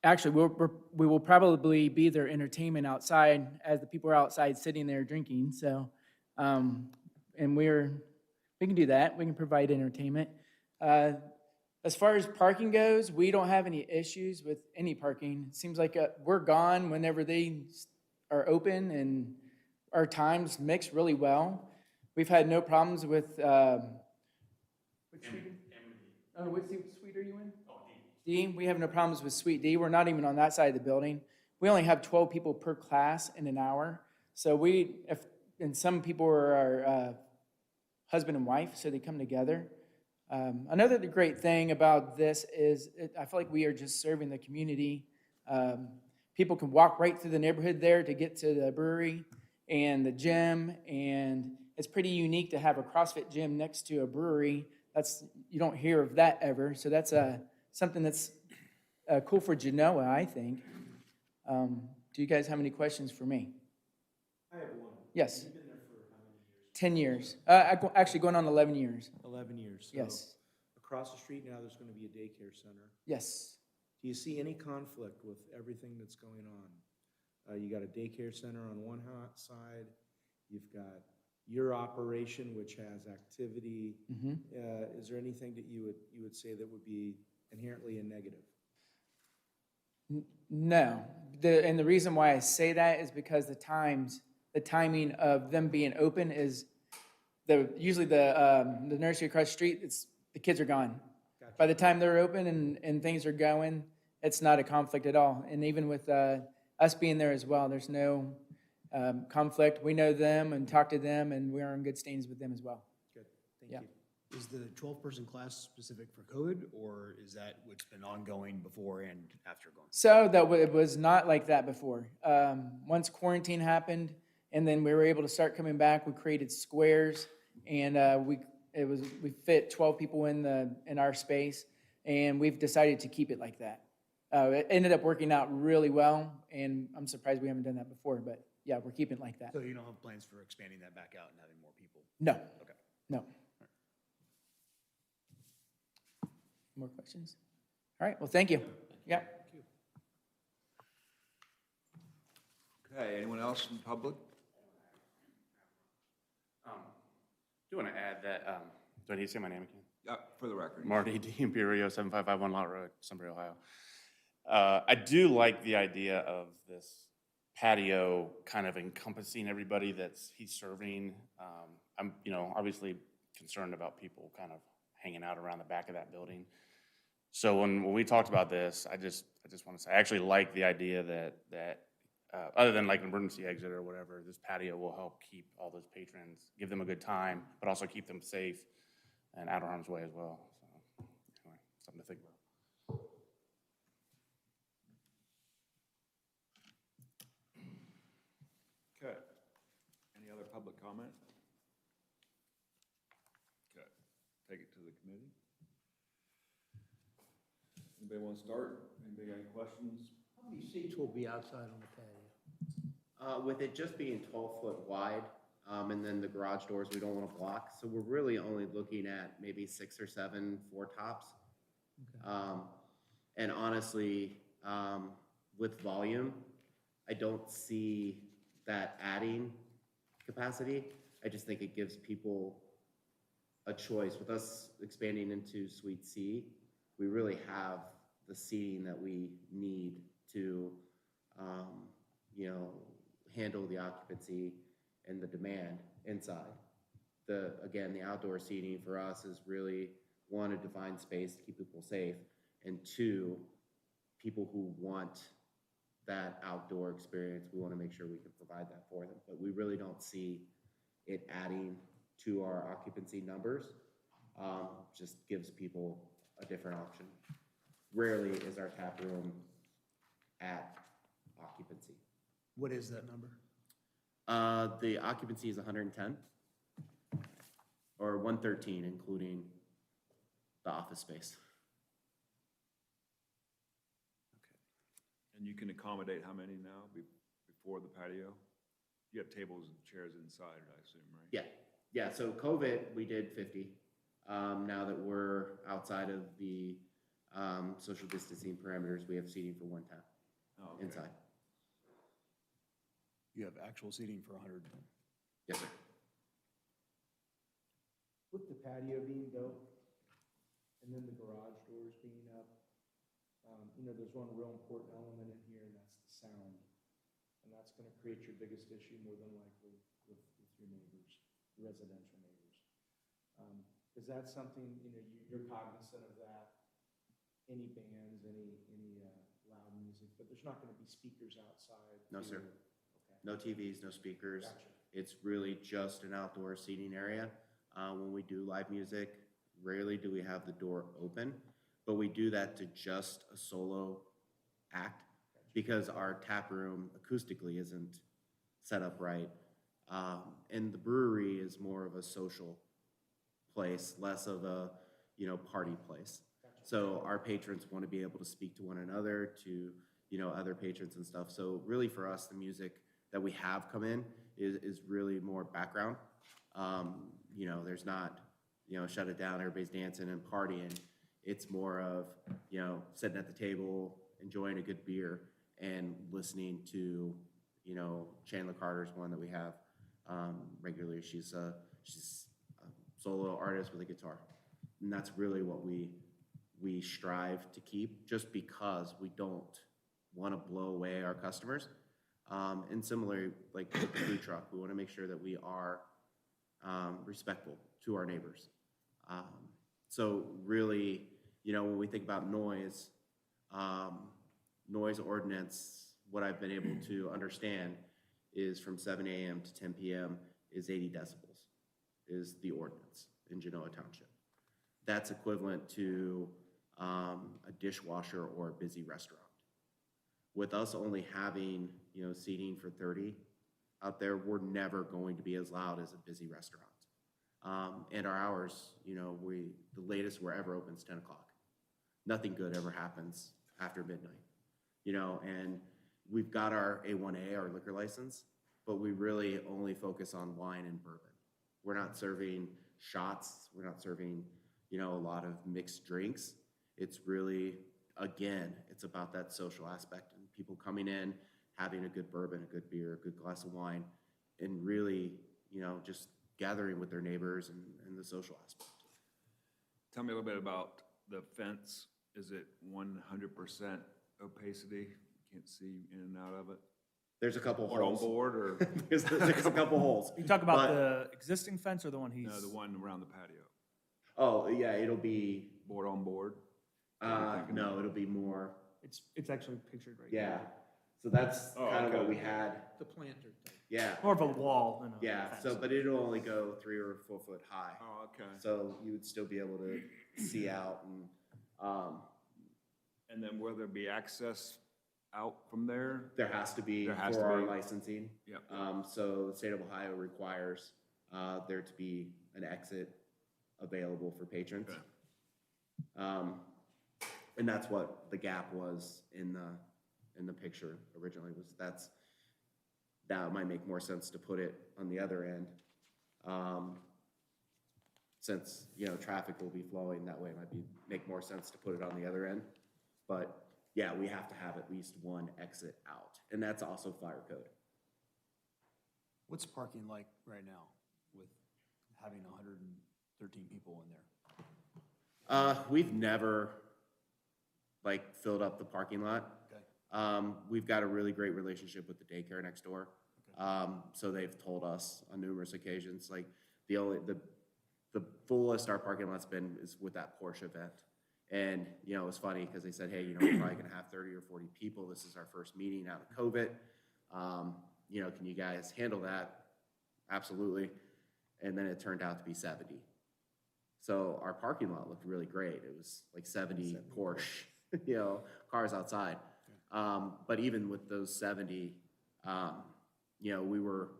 Actually, we will probably be their entertainment outside as the people are outside sitting there drinking. So, and we can do that. We can provide entertainment. As far as parking goes, we don't have any issues with any parking. It seems like we're gone whenever they are open, and our times mix really well. We've had no problems with. What suite are you in? D. We have no problems with Suite D. We're not even on that side of the building. We only have 12 people per class in an hour. So and some people are our husband and wife, so they come together. Another great thing about this is I feel like we are just serving the community. People can walk right through the neighborhood there to get to the brewery and the gym, and it's pretty unique to have a CrossFit gym next to a brewery. You don't hear of that ever, so that's something that's cool for Genoa, I think. Do you guys have any questions for me? I have one. Yes. You've been there for how many years? 10 years. Actually, going on 11 years. 11 years. So Yes. across the street now, there's going to be a daycare center. Yes. Do you see any conflict with everything that's going on? You got a daycare center on one side. You've got your operation, which has activity. Mm-hmm. Is there anything that you would say that would be inherently a negative? No. And the reason why I say that is because the timing of them being open is usually the nursery across the street, the kids are gone. Gotcha. By the time they're open and things are going, it's not a conflict at all. And even with us being there as well, there's no conflict. We know them and talk to them, and we're in good standings with them as well. Good, thank Yeah. you. Is the 12-person class specific for COVID, or is that what's been ongoing before and after going? So it was not like that before. Once quarantine happened, and then we were able to start coming back, we created squares, and we fit 12 people in our space, and we've decided to keep it like that. It ended up working out really well, and I'm surprised we haven't done that before, but yeah, we're keeping it like that. So you don't have plans for expanding that back out and having more people? No. Okay. No. More questions? All right, well, thank you. Yeah. Okay, anyone else in public? Do want to add that, do I need to say my name again? For the record. Marty D. Imperio, 7551 Lot Road, Sunbury, Ohio. I do like the idea of this patio kind of encompassing everybody he's serving. I'm, obviously concerned about people kind of hanging out around the back of that building. So when we talked about this, I just want to say, I actually like the idea that other than like an emergency exit or whatever, this patio will help keep all those patrons, give them a good time, but also keep them safe and out of harm's way as well. So anyway, something to think about. Okay. Any other public comment? Okay, take it to the committee. Anybody want to start? Anybody got any questions? How many seats will be outside on the patio? With it just being 12-foot wide, and then the garage doors we don't want to block, so we're really only looking at maybe 6 or 7 four tops. And honestly, with volume, I don't see that adding capacity. I just think it gives people a choice. With us expanding into Suite C, we really have the seating that we need to, handle the occupancy and the demand inside. Again, the outdoor seating for us is really, 1, a defined space to keep people safe, and 2, people who want that outdoor experience, we want to make sure we can provide that for them. But we really don't see it adding to our occupancy numbers. Just gives people a different option. Rarely is our tap room at occupancy. What is that number? The occupancy is 110 or 113, including the office space. And you can accommodate how many now before the patio? You have tables and chairs inside, I assume, right? Yeah. So COVID, we did 50. Now that we're outside of the social distancing parameters, we have seating for 110 Oh, okay. inside. You have actual seating for 100. Yes, sir. With the patio being built and then the garage doors being up, there's one real important element in here, and that's the sound. And that's gonna create your biggest issue more than likely with your neighbors, residential neighbors. Is that something, you're cognizant of that? Any bands, any loud music, but there's not gonna be speakers outside? No, sir. Okay. No TVs, no speakers. Gotcha. It's really just an outdoor seating area. When we do live music, rarely do we have the door open, but we do that to just a solo act because our tap room acoustically isn't set up right. And the brewery is more of a social place, less of a, party place. So our patrons want to be able to speak to one another, to, other patrons and stuff. So really for us, the music that we have come in is really more background. There's not, shut it down, everybody's dancing and partying. It's more of, sitting at the table, enjoying a good beer and listening to, Chandler Carter's one that we have regularly. She's a solo artist with a guitar. And that's really what we strive to keep, just because we don't want to blow away our customers. And similarly, like with the food truck, we want to make sure that we are respectful to our neighbors. So really, when we think about noise ordinance, what I've been able to understand is from 7 a.m. to 10 p.m. is 80 decibels, is the ordinance in Genoa Township. That's equivalent to a dishwasher or a busy restaurant. With us only having, seating for 30 out there, we're never going to be as loud as a busy restaurant. And our hours, the latest we're ever open is 10 o'clock. Nothing good ever happens after midnight, and we've got our A1A, our liquor license, but we really only focus on wine and bourbon. We're not serving shots. We're not serving, a lot of mixed drinks. It's really, again, it's about that social aspect and people coming in, having a good bourbon, a good beer, a good glass of wine, and really, just gathering with their neighbors and the social aspect. Tell me a little bit about the fence. Is it 100% opacity? You can't see in and out of it? There's a couple Or on holes. board, or, There's a couple holes. You talk about But- the existing fence or the one he's? no, the one around the patio? Oh, yeah, it'll be, Board on board? What are you thinking? no, it'll be more, It's actually pictured right yeah. here. So that's Oh, kind of what okay. we had, The planter type. yeah. More of a wall than a Yeah, fence. so, but it'll only go 3 or 4 foot high. Oh, okay. So you would still be able to see out And then will there be access out from there? there has to be There has for to our be. licensing. Yep. So the state of Ohio requires there to be an exit available for patrons. Okay. And that's what the gap was in the picture originally, that might make more sense to put it on the other end. Since, traffic will be flowing that way, it might make more sense to put it on the other end. But yeah, we have to have at least one exit out, and that's also fire code. What's parking like right now with having 113 people in there? We've never filled up the parking lot. Okay. We've got a really great relationship with the daycare next door. So they've told us on numerous occasions, the fullest our parking lot's been is with that Porsche event. And, you know, it was funny because they said, hey, you know, we're probably gonna have 30 or 40 people. This is our first meeting out of COVID. You know, can you guys handle that? Absolutely. And then it turned out to be 70. So our parking lot looked really great. It was like 70 Porsche, you know, cars outside. But even with those 70, you know, we were,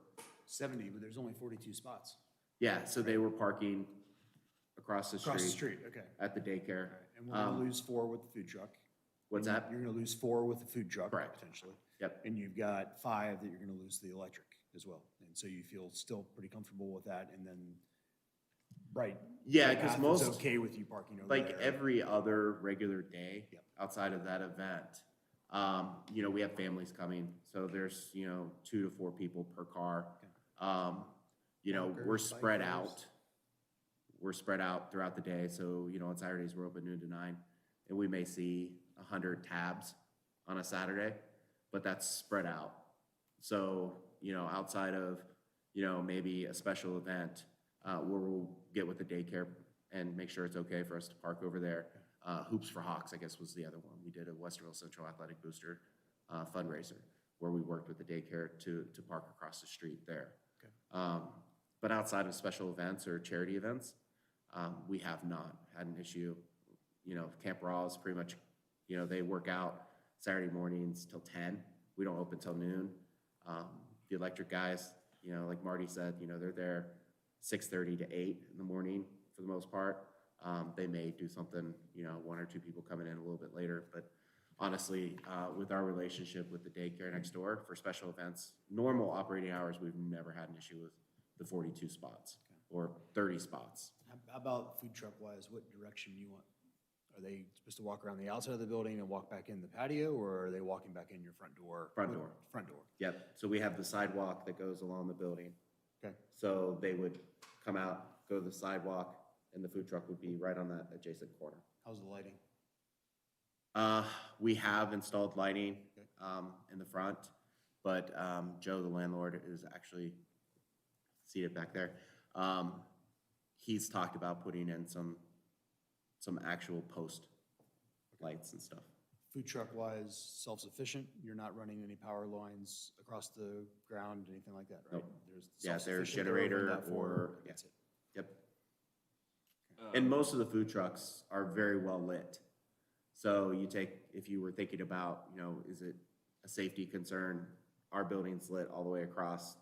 70, but there's only 42 spots. yeah, so they were parking across the street. Across the street, okay. At the daycare. And we're gonna lose 4 with the food truck. What's And that? You're gonna lose 4 with the food truck, Correct. potentially. Yep. And you've got 5 that you're gonna lose to the electric as well. And so you feel still pretty comfortable with that, and then, right. Yeah, the because path is most, okay with you parking over like there. every other regular day Yep. outside of that event, you know, we have families coming. So there's, you know, 2 to 4 people per car. You know, we're Walkers, spread bikers. out. We're spread out throughout the day. So, you know, on Saturdays, we're open noon to 9. And we may see 100 tabs on a Saturday, but that's spread out. So, you know, outside of, you know, maybe a special event, we'll get with the daycare and make sure it's okay for us to park over there. Hoops for Hawks, I guess, was the other one. We did a Westerville Central Athletic Booster fundraiser where we worked with the daycare to park across the street there. Okay. But outside of special events or charity events, we have not had an issue. You know, Camp Raw is pretty much, you know, they work out Saturday mornings till 10. We don't open till noon. The electric guys, you know, like Marty said, you know, they're there 6:30 to 8 in the morning for the most part. They may do something, you know, 1 or 2 people coming in a little bit later, but honestly, with our relationship with the daycare next door for special events, normal operating hours, we've never had an issue with the 42 spots or 30 spots. How about food truck wise, what direction you want? Are they supposed to walk around the outside of the building and walk back in the patio, or are they walking back in your front door? Front door. Front door. Yep, so we have the sidewalk that goes along the building. Okay. So they would come out, go to the sidewalk, and the food truck would be right on that adjacent corner. How's the lighting? We have installed lighting in the front, but Joe, the landlord, is actually seated back there. He's talked about putting in some actual post lights and stuff. Food truck wise, self-sufficient? You're not running any power lines across the ground, anything like that, right? Nope. There's Yeah, there's self-sufficient, they're over generator that for- or, yeah. That's it. Yep. And most of the food trucks are very well lit. So you take, if you were thinking about, you know, is it a safety concern? Our building's lit all the way across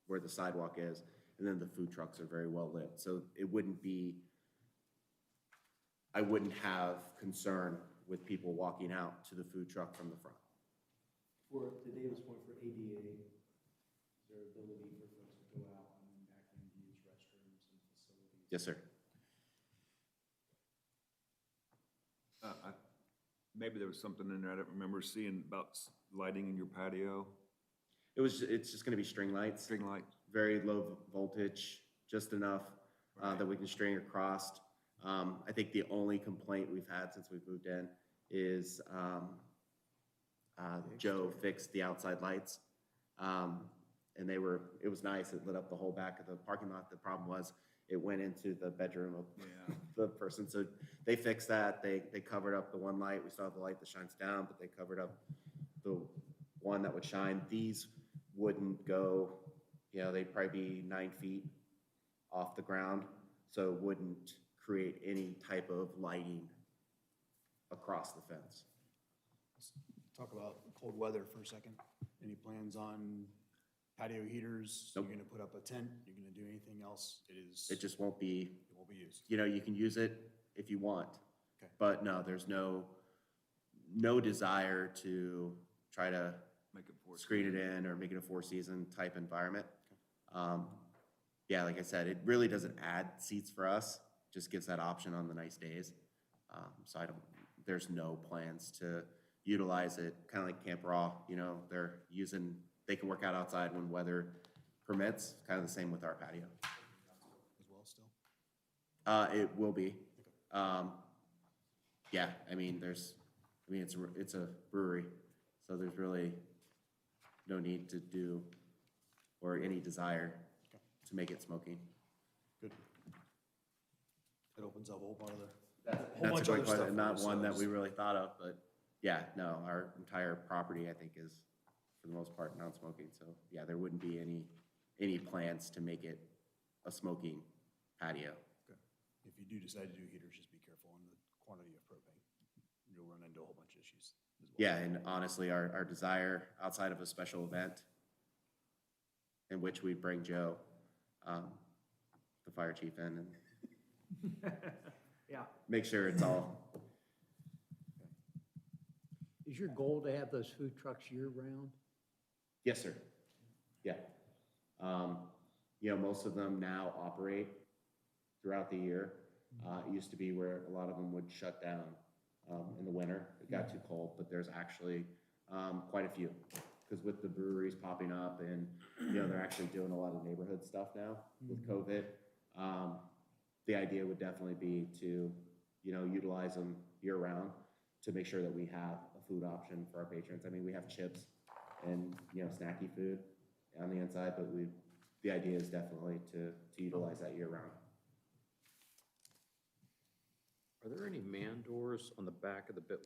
where the sidewalk is, and then the food trucks are very well lit. So it wouldn't be, I wouldn't have concern with people walking out to the food truck from the front. For, to David's point, for ADA, is there ability for folks to go out and then back in to use restrooms and facilities? Yes, sir. Maybe there was something in there I don't remember seeing about lighting in your patio, It's just gonna be string lights. string light. Very low voltage, just enough that we can string across. I think the only complaint we've had since we've moved in is Joe fixed the outside lights. And it was nice, it lit up the whole back of the parking lot. The problem was it went into the bedroom of the person. So they fixed that, they covered up the one light. We still have the light that shines down, but they covered up the one that would shine. These wouldn't go, you know, they'd probably be 9 feet off the ground, so it wouldn't create any type of lighting across the fence. Let's talk about cold weather for a second. Any plans on patio heaters? Nope. You're gonna put up a tent? You're gonna do anything else? It just won't be, It won't be used. you know, you can use it if you want. Okay. But no, there's no desire to try to Make it four. screen it in or make it a 4-season type environment. Yeah, like I said, it really doesn't add seats for us, just gives that option on the nice days. So there's no plans to utilize it, kind of like Camp Raw, you know, they can work out outside when weather permits, kind of the same with our patio. As well still? It will be. Yeah, I mean, it's a brewery, so there's really no need to do, or any desire to make it smoking. Good. It opens up a whole part of the whole That's bunch a of great other stuff. question, not so one that it's- we really thought of, but yeah, no, our entire property, I think, is for the most part non-smoking. So yeah, there wouldn't be any plans to make it a smoking patio. If you do decide to do heaters, just be careful on the quantity of propane. You'll run into a whole bunch of issues as well. Yeah, and honestly, our desire outside of a special event in which we bring Joe, the fire chief in and Yeah. make sure it's all, Is your goal to have those food trucks year-round? yes, sir. Yeah. Most of them now operate throughout the year. It used to be where a lot of them would shut down in the winter. It got too cold, but there's actually quite a few. Because with the breweries popping up and, they're actually doing a lot of neighborhood stuff now with COVID. The idea would definitely be to, utilize them year-round to make sure that we have a food option for our patrons. I mean, we have chips and, snacky food on the inside, but the idea is definitely to utilize that year-round. Are there any man doors on the back of the bit?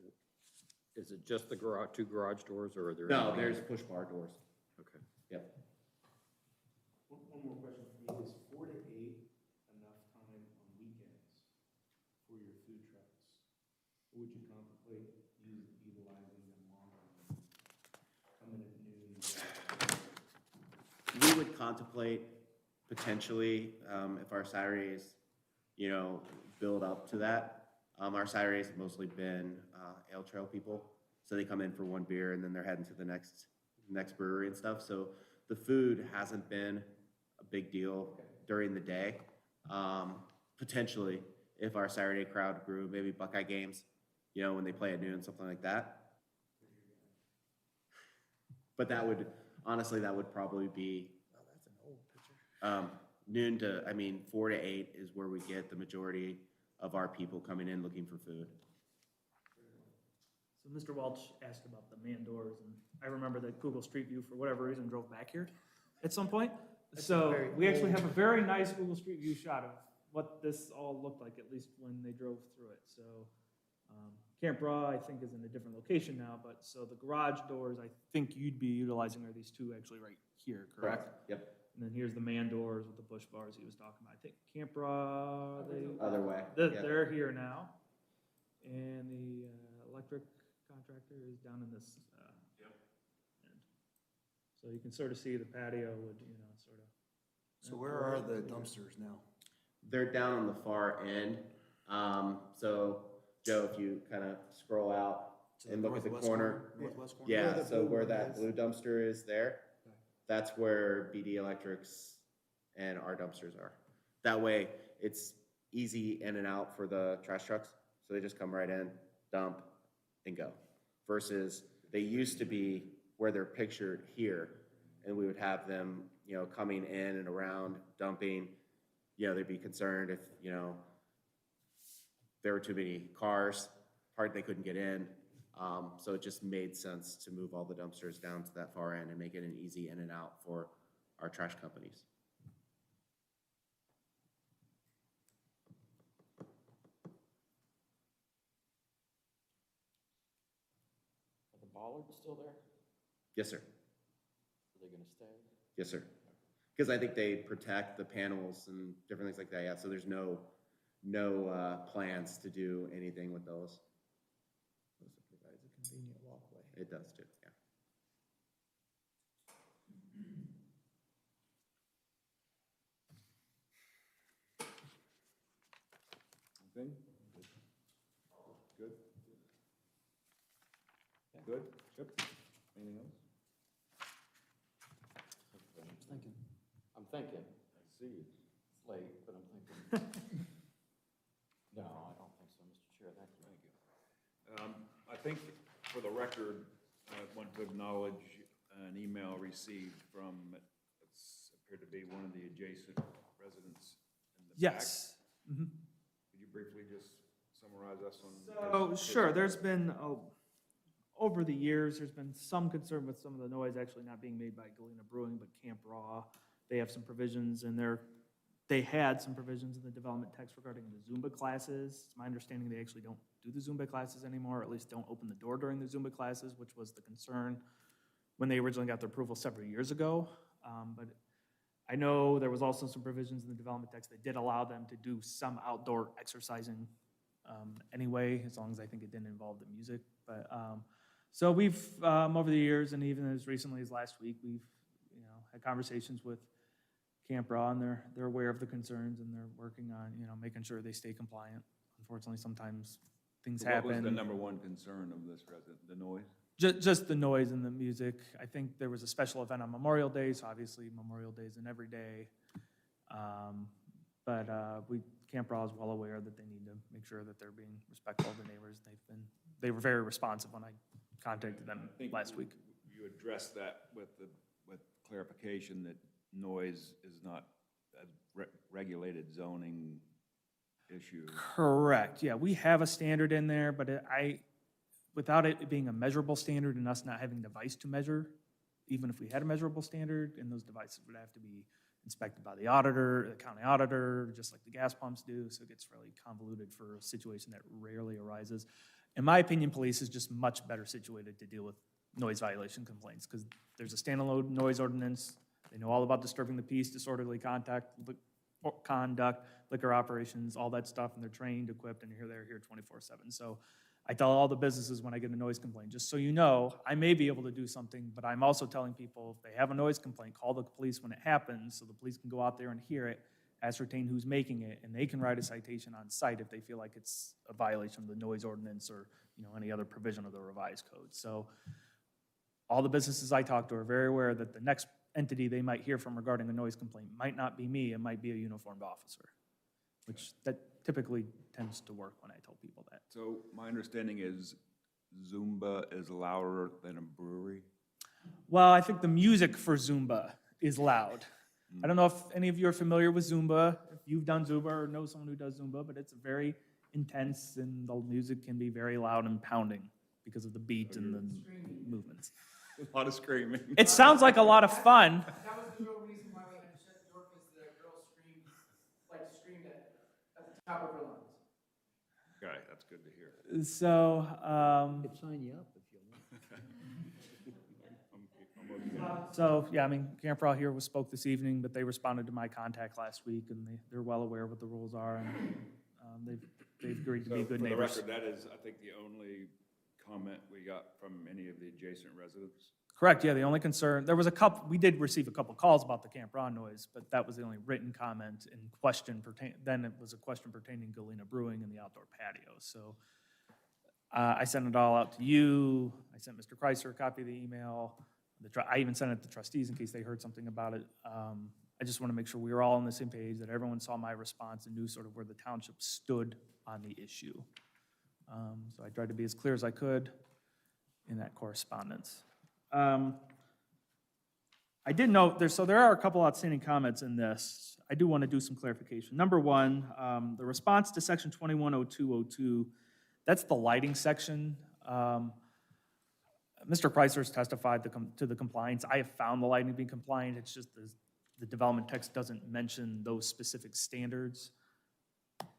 Is it just the garage, two garage doors, or are there? No, any there's man- push bar doors. Okay. Yep. One more question for me, is 4 to 8 enough time on weekends for your food trucks? Or would you contemplate utilizing them longer, coming at noon? We would contemplate potentially, if our Saturdays, build up to that. Our Saturdays have mostly been ale trail people, so they come in for one beer and then they're heading to the next brewery and stuff. So the food hasn't been a big deal during the day. Potentially, if our Saturday crowd grew, maybe Buckeye games, when they play at noon, something like that. But that would probably be That's an old picture. noon to, 4 to 8 is where we get the majority of our people coming in looking for food. So Mr. Welch asked about the man doors, and I remember that Google Street View, for whatever reason, drove back here at some point. So very we actually old. have a very nice Google Street View shot of what this all looked like, at least when they drove through it. So Camp Raw, I think, is in a different location now, but so the garage doors, I think you'd be utilizing are these two actually right here, correct? Yep, And then here's the man doors with the push bars he was talking about. I think Camp Raw, other way. yeah. they're here now. And the electric contractor is down in this end. So you can sort of see the patio would, sort of. So where are the dumpsters now? They're down on the far end. So Joe, if you kind of scroll out To and look at the northwest corner. Northwest corner? Yeah, Where the so blue where one that is. blue dumpster is there, Okay. that's where BD Electrics and our dumpsters are. That way, it's easy in and out for the trash trucks, so they just come right in, dump, and go. Versus, they used to be where they're pictured here, and we would have them, coming in and around, dumping. They'd be concerned if, there were too many cars, they couldn't get in. So it just made sense to move all the dumpsters down to that far end and make it an easy in and out for our trash companies. Are the bollards still there? Yes, sir. Are they gonna stay? Yes, sir. Because I think they protect the panels and different things like that, yeah, so there's no plans to do anything with those. Also provides a convenient walkway. It does too, yeah. Anything? Good? Good? Chip? Anything else? I'm thinking. I see. It's late, but I'm thinking. No, I don't think so, Mr. Chair, thank you. I think for the record, I want to acknowledge an email received from, it's appeared to be one of the adjacent residents in the back. Yes. Mhm. Could you briefly just summarize us on? So, sure, there's been, over the years, there's been some concern with some of the noise actually not being made by Galena Brewing, but Camp Raw. They have some provisions in their they had some provisions in the development text regarding the Zumba classes. It's my understanding they actually don't do the Zumba classes anymore, or at least don't open the door during the Zumba classes, which was the concern when they originally got their approval several years ago. But I know there was also some provisions in the development text that did allow them to do some outdoor exercising anyway, as long as I think it didn't involve the music. But so we've over the years, and even as recently as last week, we've had conversations with Camp Raw, and they're aware of the concerns, and they're working on making sure they stay compliant. Unfortunately, sometimes things happen. What was the number one concern of this resident, the noise? Just the noise and the music. I think there was a special event on Memorial Day, so obviously Memorial Day is an everyday. But Camp Raw is well aware that they need to make sure that they're being respectful of the neighbors. They were very responsive when I contacted them I think last week. You addressed that with clarification that noise is not a regulated zoning issue. Correct, yeah, we have a standard in there, but without it being a measurable standard and us not having a device to measure, even if we had a measurable standard, and those devices would have to be inspected by the auditor, the county auditor, just like the gas pumps do, so it gets really convoluted for a situation that rarely arises. In my opinion, police is just much better situated to deal with noise violation complaints, because there's a standalone noise ordinance. They know all about disturbing the peace, disorderly conduct, liquor operations, all that stuff, and they're trained, equipped, and they're here 24/7. So I tell all the businesses when I get a noise complaint, just so you know, I may be able to do something, but I'm also telling people, if they have a noise complaint, call the police when it happens, so the police can go out there and hear it, ascertain who's making it, and they can write a citation on site if they feel like it's a violation of the noise ordinance or any other provision of the revised code. So all the businesses I talk to are very aware that the next entity they might hear from regarding a noise complaint might not be me, it might be a uniformed officer, which that typically tends to work when I tell people that. So my understanding is Zumba is louder than a brewery? Well, I think the music for Zumba is loud. I don't know if any of you are familiar with Zumba, if you've done Zumba or know someone who does Zumba, but it's very intense and the music can be very loud and pounding because of the beat and the movements. A lot of screaming. It sounds like a lot of fun. That was the real reason why we had to shut the door, because the girl screamed at the top of her lungs. Okay, that's good to hear. So, Could sign you up if you want. so yeah, I mean, Camp Raw here spoke this evening, but they responded to my contact last week, and they're well aware of what the rules are, and they've agreed to be good neighbors. For the record, that is, I think, the only comment we got from any of the adjacent residents. Correct, yeah, the only concern, there was we did receive a couple calls about the Camp Raw noise, but that was the only written comment and question then it was a question pertaining to Galena Brewing and the outdoor patio. So I sent it all out to you, I sent Mr. Kreiser a copy of the email, I even sent it to trustees in case they heard something about it. I just want to make sure we were all on the same page, that everyone saw my response and knew sort of where the township stood on the issue. So I tried to be as clear as I could in that correspondence. I did note, there are a couple outstanding comments in this. I do want to do some clarification. Number one, the response to section 210202, that's the lighting section. Mr. Pricer's testified to the compliance. I have found the lighting to be compliant. It's just the development text doesn't mention those specific standards.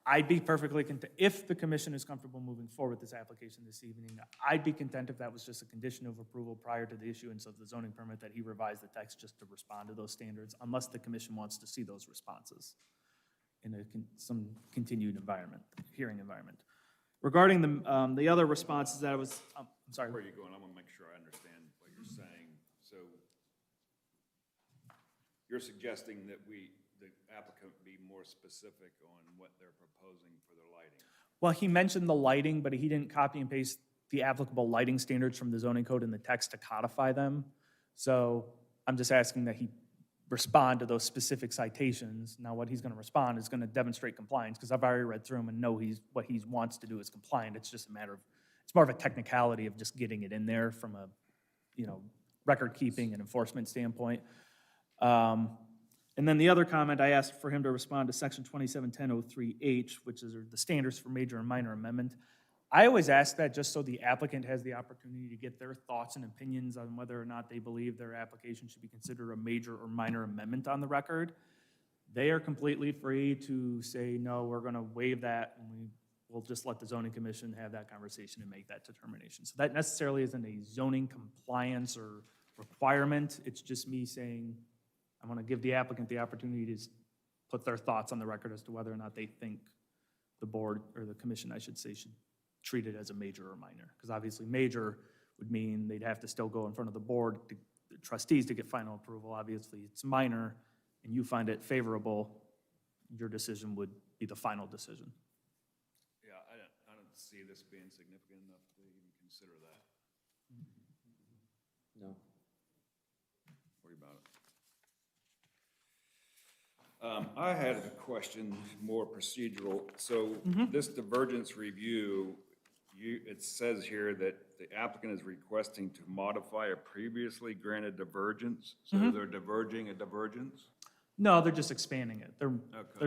I'd be perfectly content, if the commission is comfortable moving forward with this application this evening, I'd be content if that was just a condition of approval prior to the issuance of the zoning permit, that he revise the text just to respond to those standards, unless the commission wants to see those responses in some continued hearing environment. Regarding the other responses that I was, I'm sorry. Where are you going? I want to make sure I understand what you're saying. So you're suggesting that the applicant be more specific on what they're proposing for their lighting? Well, he mentioned the lighting, but he didn't copy and paste the applicable lighting standards from the zoning code in the text to codify them. So I'm just asking that he respond to those specific citations. Now, what he's going to respond is going to demonstrate compliance, because I've already read through them and know what he wants to do is compliant. It's just a matter of, it's more of a technicality of just getting it in there from a, record keeping and enforcement standpoint. And then the other comment, I asked for him to respond to section 271003H, which is the standards for major and minor amendment. I always ask that just so the applicant has the opportunity to get their thoughts and opinions on whether or not they believe their application should be considered a major or minor amendment on the record. They are completely free to say, no, we're gonna waive that, and we'll just let the zoning commission have that conversation and make that determination. So that necessarily isn't a zoning compliance or requirement, it's just me saying, I'm gonna give the applicant the opportunity to put their thoughts on the record as to whether or not they think the board, or the commission, I should say, should treat it as a major or minor. Because obviously major would mean they'd have to still go in front of the board, the trustees to get final approval. Obviously, it's minor, and you find it favorable, your decision would be the final decision. Yeah, I don't see this being significant enough to even consider that. No. What about it? I had a question, more procedural. So this divergence review, it says here that the applicant is requesting to modify a previously granted divergence. So they're diverging a divergence? No, they're just expanding it. They're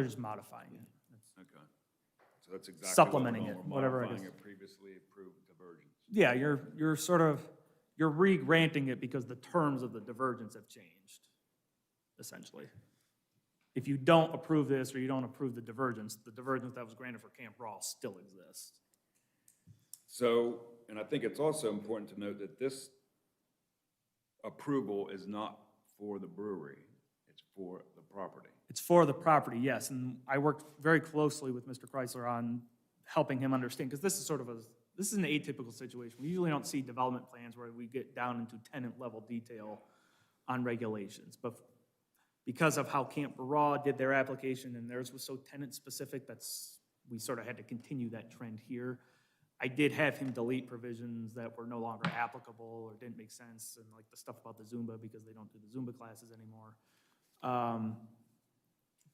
just modifying it. Okay. So that's exactly. Supplementing what we're it, doing. We're whatever it modifying is. a previously approved divergence. Yeah, you're sort of, you're re-granting it because the terms of the divergence have changed, essentially. If you don't approve this, or you don't approve the divergence that was granted for Camp Rawl still exists. So, and I think it's also important to note that this approval is not for the brewery, it's for the property. It's for the property, yes, and I worked very closely with Mr. Chrysler on helping him understand, because this is sort of this is an atypical situation. We usually don't see development plans where we get down into tenant-level detail on regulations, but because of how Camp Raw did their application and theirs was so tenant-specific, we sort of had to continue that trend here. I did have him delete provisions that were no longer applicable or didn't make sense, and like the stuff about the Zumba, because they don't do the Zumba classes anymore.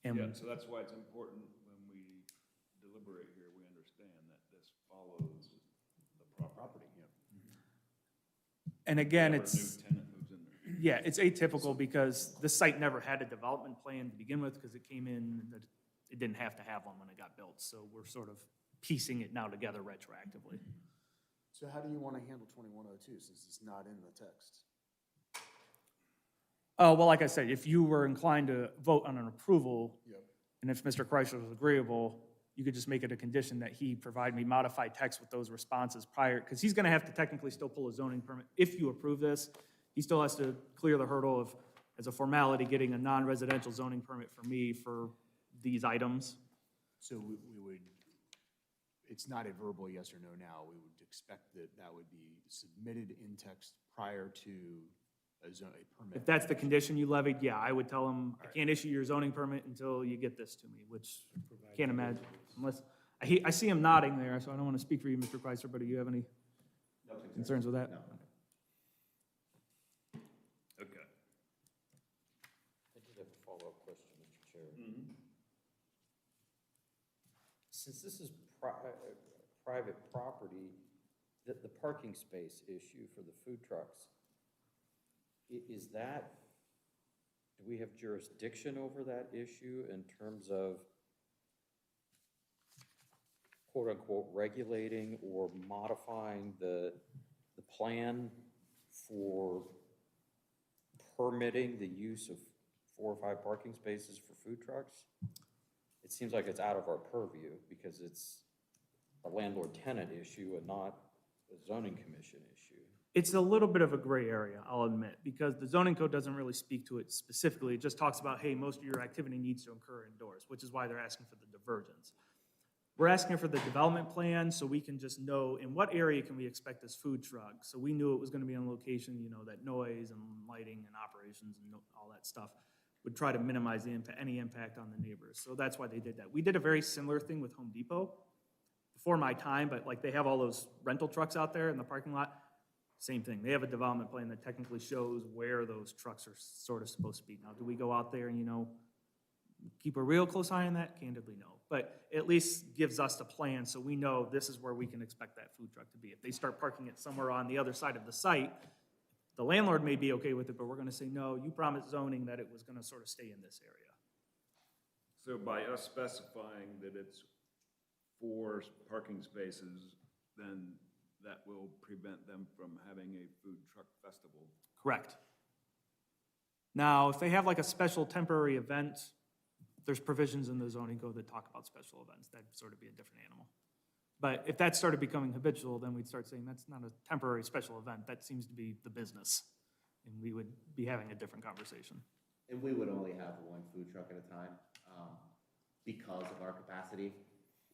Yeah, so that's why it's important when we deliberate here, we understand that this follows the property. And again, Whenever a it's, new tenant moves in there. yeah, it's atypical because this site never had a development plan to begin with, because it came in, that it didn't have to have one when it got built. So we're sort of piecing it now together retroactively. So how do you want to handle 2102 since it's not in the text? Oh, well, like I said, if you were inclined to vote on an approval, Yep. and if Mr. Chrysler was agreeable, you could just make it a condition that he provide me modified text with those responses prior, because he's gonna have to technically still pull a zoning permit. If you approve this, he still has to clear the hurdle of, as a formality, getting a non-residential zoning permit for me for these items. So we would, it's not a verbal yes or no now. We would expect that that would be submitted in text prior to a permit. If that's the condition you levied, yeah, I would tell him, I can't issue your zoning permit until you get this to me, which I can't imagine, unless, I see him nodding there, so I don't want to speak for you, Mr. Chrysler, but do you have any concerns with that? No. Okay. I did have a follow-up question, Mr. Chair. Since this is private property, the parking space issue for the food trucks, is that, do we have jurisdiction over that issue in terms of quote-unquote regulating or modifying the plan for permitting the use of 4 or 5 parking spaces for food trucks? It seems like it's out of our purview because it's a landlord-tenant issue and not a zoning commission issue. It's a little bit of a gray area, I'll admit, because the zoning code doesn't really speak to it specifically. It just talks about, hey, most of your activity needs to occur indoors, which is why they're asking for the divergence. We're asking for the development plan so we can just know in what area can we expect this food truck. So we knew it was gonna be on location, you know, that noise and lighting and operations and all that stuff would try to minimize any impact on the neighbors. So that's why they did that. We did a very similar thing with Home Depot before my time, but like they have all those rental trucks out there in the parking lot. Same thing. They have a development plan that technically shows where those trucks are sort of supposed to be. Now, do we go out there and, you know, keep a real close eye on that? Candidly, no. But at least gives us a plan so we know this is where we can expect that food truck to be. If they start parking it somewhere on the other side of the site, the landlord may be okay with it, but we're gonna say, no, you promised zoning that it was gonna sort of stay in this area. So by us specifying that it's 4 parking spaces, then that will prevent them from having a food truck festival. Correct. Now, if they have like a special temporary event, there's provisions in the zoning code that talk about special events. That'd sort of be a different animal. But if that started becoming habitual, then we'd start saying that's not a temporary special event. That seems to be the business. And we would be having a different conversation. And we would only have one food truck at a time, because of our capacity.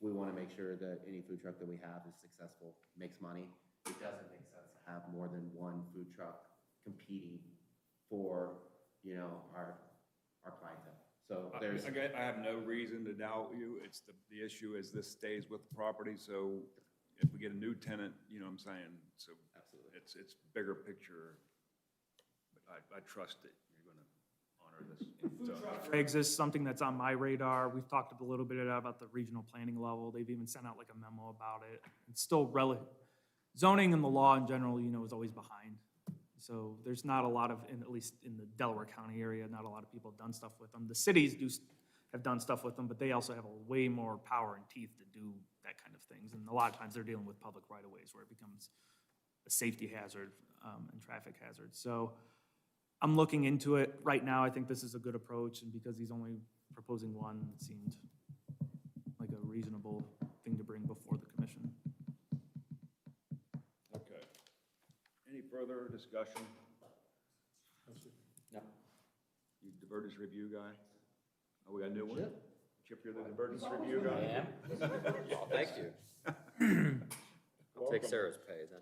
We want to make sure that any food truck that we have is successful, makes money. It doesn't make sense to have more than one food truck competing for, you know, our clientele. So there's, I have no reason to doubt you. It's the issue is this stays with the property, so if we get a new tenant, you know what I'm saying? So absolutely. it's bigger picture. But I trust that you're gonna honor this. Regs is something that's on my radar. We've talked a little bit about the regional planning level. They've even sent out like a memo about it. It's still zoning and the law in general, you know, is always behind. So there's not a lot of, at least in the Delaware County area, not a lot of people have done stuff with them. The cities have done stuff with them, but they also have a way more power and teeth to do that kind of things. And a lot of times they're dealing with public right-of-ways where it becomes a safety hazard and traffic hazard. So I'm looking into it right now. I think this is a good approach, and because he's only proposing one, it seemed like a reasonable thing to bring before the commission. Okay. Any further discussion? No. You divergence review guy? Oh, we got a new one? Chip, you're the divergence review guy? Oh, thank you. I'll take Sarah's pay then.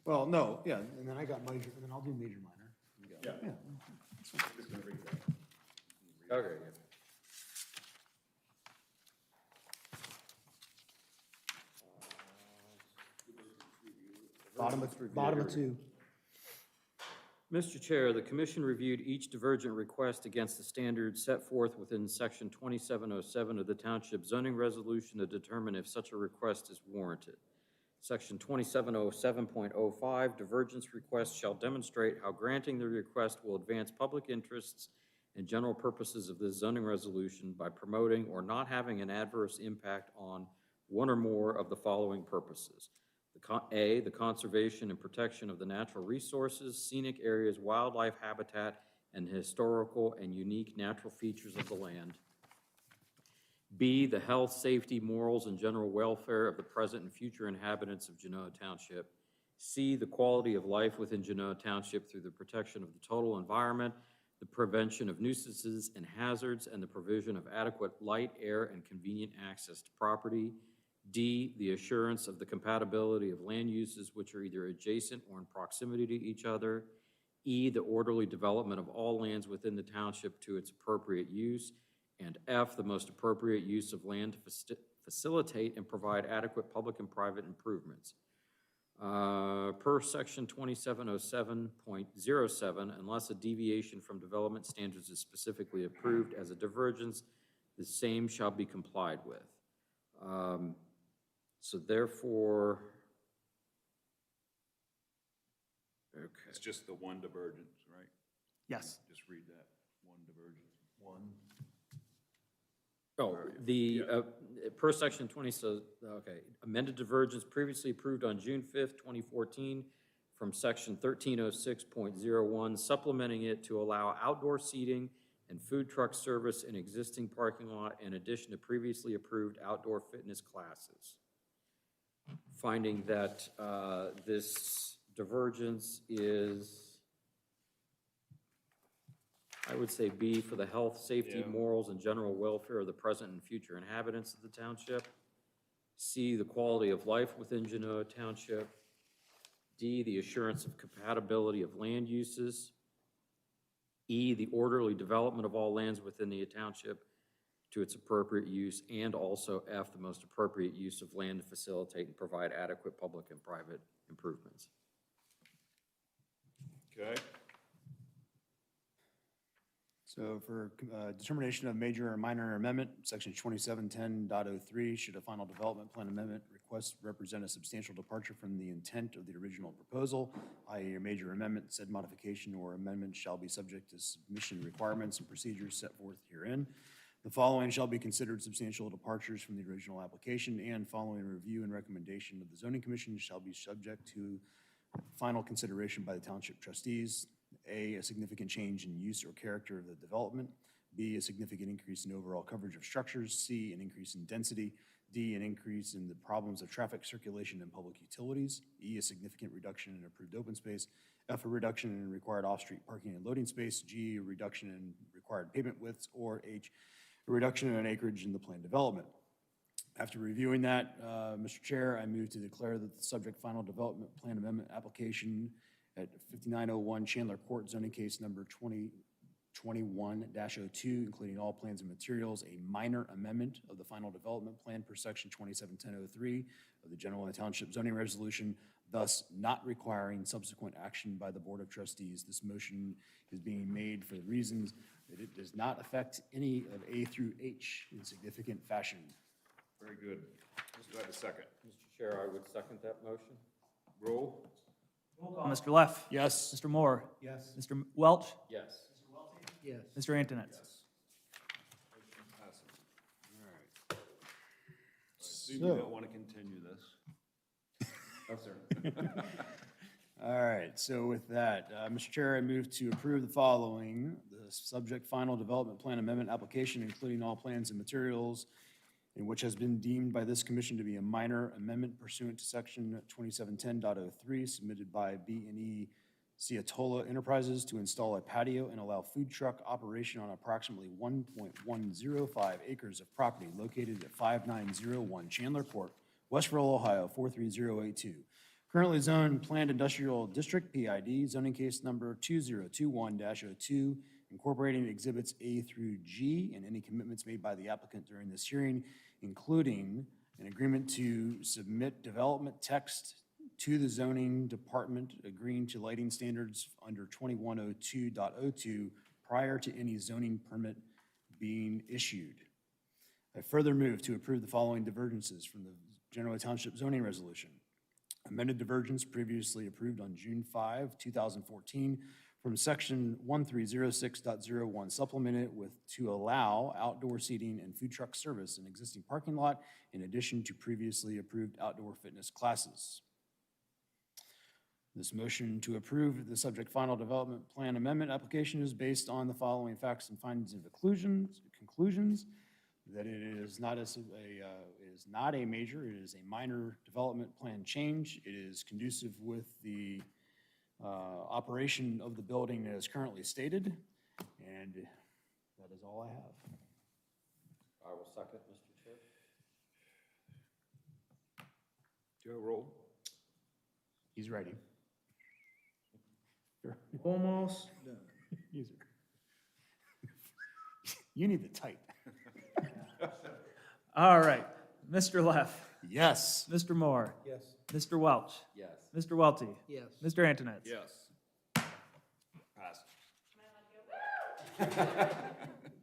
Well, no, yeah, and then I got major, and then I'll do major, minor. Yeah. Yeah. Just gonna read that. Okay, yeah. Bottom of two. Mr. Chair, the commission reviewed each divergent request against the standards set forth within section 2707 of the Township Zoning Resolution to determine if such a request is warranted. Section 2707.05, divergence requests shall demonstrate how granting the request will advance public interests and general purposes of this zoning resolution by promoting or not having an adverse impact on one or more of the following purposes. A, the conservation and protection of the natural resources, scenic areas, wildlife habitat, and historical and unique natural features of the land. B, the health, safety, morals, and general welfare of the present and future inhabitants of Genoa Township. C, the quality of life within Genoa Township through the protection of the total environment, the prevention of nuisances and hazards, and the provision of adequate light, air, and convenient access to property. D, the assurance of the compatibility of land uses which are either adjacent or in proximity to each other. E, the orderly development of all lands within the township to its appropriate use. And F, the most appropriate use of land to facilitate and provide adequate public and private improvements. Per section 2707.07, unless a deviation from development standards is specifically approved as a divergence, the same shall be complied with. So therefore, okay. It's just the one divergence, right? Yes. Just read that, one divergence, one. Oh, the, per section 20, so, okay, amended divergence previously approved on June 5th, 2014 from section 1306.01, supplementing it to allow outdoor seating and food truck service in existing parking lot in addition to previously approved outdoor fitness classes. Finding that this divergence is, I would say B, for the health, safety, Yeah. morals, and general welfare of the present and future inhabitants of the township. C, the quality of life within Genoa Township. D, the assurance of compatibility of land uses. E, the orderly development of all lands within the township to its appropriate use. And also F, the most appropriate use of land to facilitate and provide adequate public and private improvements. Okay. So for determination of major or minor amendment, section 2710.03, should a final development plan amendment request represent a substantial departure from the intent of the original proposal, i.e. a major amendment, said modification or amendment shall be subject to submission requirements and procedures set forth herein. The following shall be considered substantial departures from the original application, and following review and recommendation of the zoning commission shall be subject to final consideration by the township trustees. A significant change in use or character of the development. B, a significant increase in overall coverage of structures, C, an increase in density, D, an increase in the problems of traffic circulation and public utilities, E, a significant reduction in approved open space, F, a reduction in required off-street parking and loading space, G, a reduction in required pavement widths, or H, a reduction in acreage in the planned development. After reviewing that, Mr. Chair, I move to declare that the subject final development plan amendment application at 5901 Chandler Court, zoning case number 2021-02, including all plans and materials, a minor amendment of the final development plan per section 271003 of the General Township zoning resolution, thus not requiring subsequent action by the Board of Trustees. This motion is being made for the reasons that it does not affect any of A through H in significant fashion. Very good. Do I have a second? Mr. Chair, I would second that motion. Roll? Mr. Leff? Yes. Mr. Moore? Yes. Mr. Welch? Yes. Yes. Mr. Antonetts? Motion passes. All right. I assume you don't want to continue this. No, sir. All right, so with that, Mr. Chair, I move to approve the following: the subject final development plan amendment application, including all plans and materials, in which has been deemed by this commission to be a minor amendment pursuant to section 2710.03, submitted by B&E Ciatola Enterprises to install a patio and allow food truck operation on approximately 1.105 acres of property located at 5901 Chandler Court, Westville, Ohio, 43082. Currently zoned Planned Industrial District, PID, zoning case number 2021-02, incorporating exhibits A through G and any commitments made by the applicant during this hearing, including an agreement to submit development text to the zoning department agreeing to lighting standards under 2102.02 prior to any zoning permit being issued. I further move to approve the following divergences from the General Township zoning resolution. Amended divergence previously approved on June 5, 2014, from section 1306.01 supplemented with to allow outdoor seating and food truck service in existing parking lot in addition to previously approved outdoor fitness classes. This motion to approve the subject final development plan amendment application is based on the following facts and findings and conclusions, that it is not a major, it is a minor development plan change. It is conducive with the operation of the building as currently stated, and that is all I have. I will second, Mr. Chair. Joe, roll? He's ready. Almost done. You need to type. All right. Mr. Leff? Yes. Mr. Moore? Yes. Mr. Welch? Yes. Mr. Welty? Yes. Mr. Antonetts? Yes. Pass.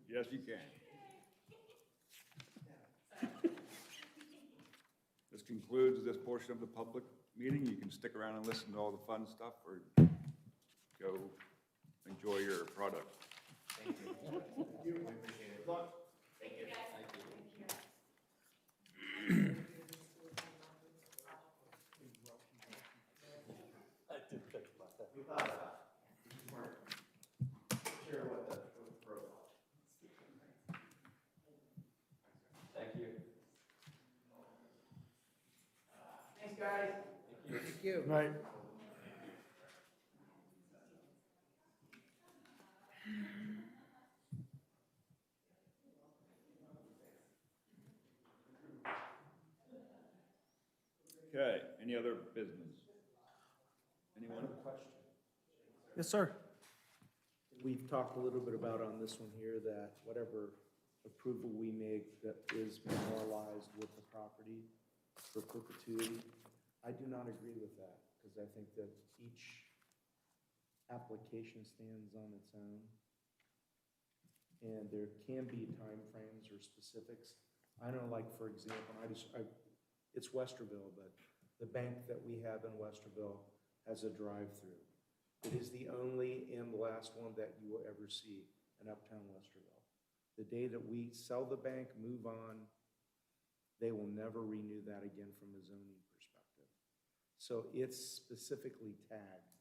Yes, you can. This concludes this portion of the public meeting. You can stick around and listen to all the fun stuff or go enjoy your product. Thank you. We appreciate it. Good luck. Thank you. Thank you. Thanks, guys. Thank you. Right. Okay, any other business? Anyone? Yes, sir. We've talked a little bit about on this one here that whatever approval we make that is memorialized with the property for perpetuity, I do not agree with that, because I think that each application stands on its own. And there can be timeframes or specifics. I know, like, for example, it's Westerville, but the bank that we have in Westerville has a drive-through. It is the only and last one that you will ever see in Uptown Westerville. The day that we sell the bank, move on, they will never renew that again from a zoning perspective. So it's specifically tagged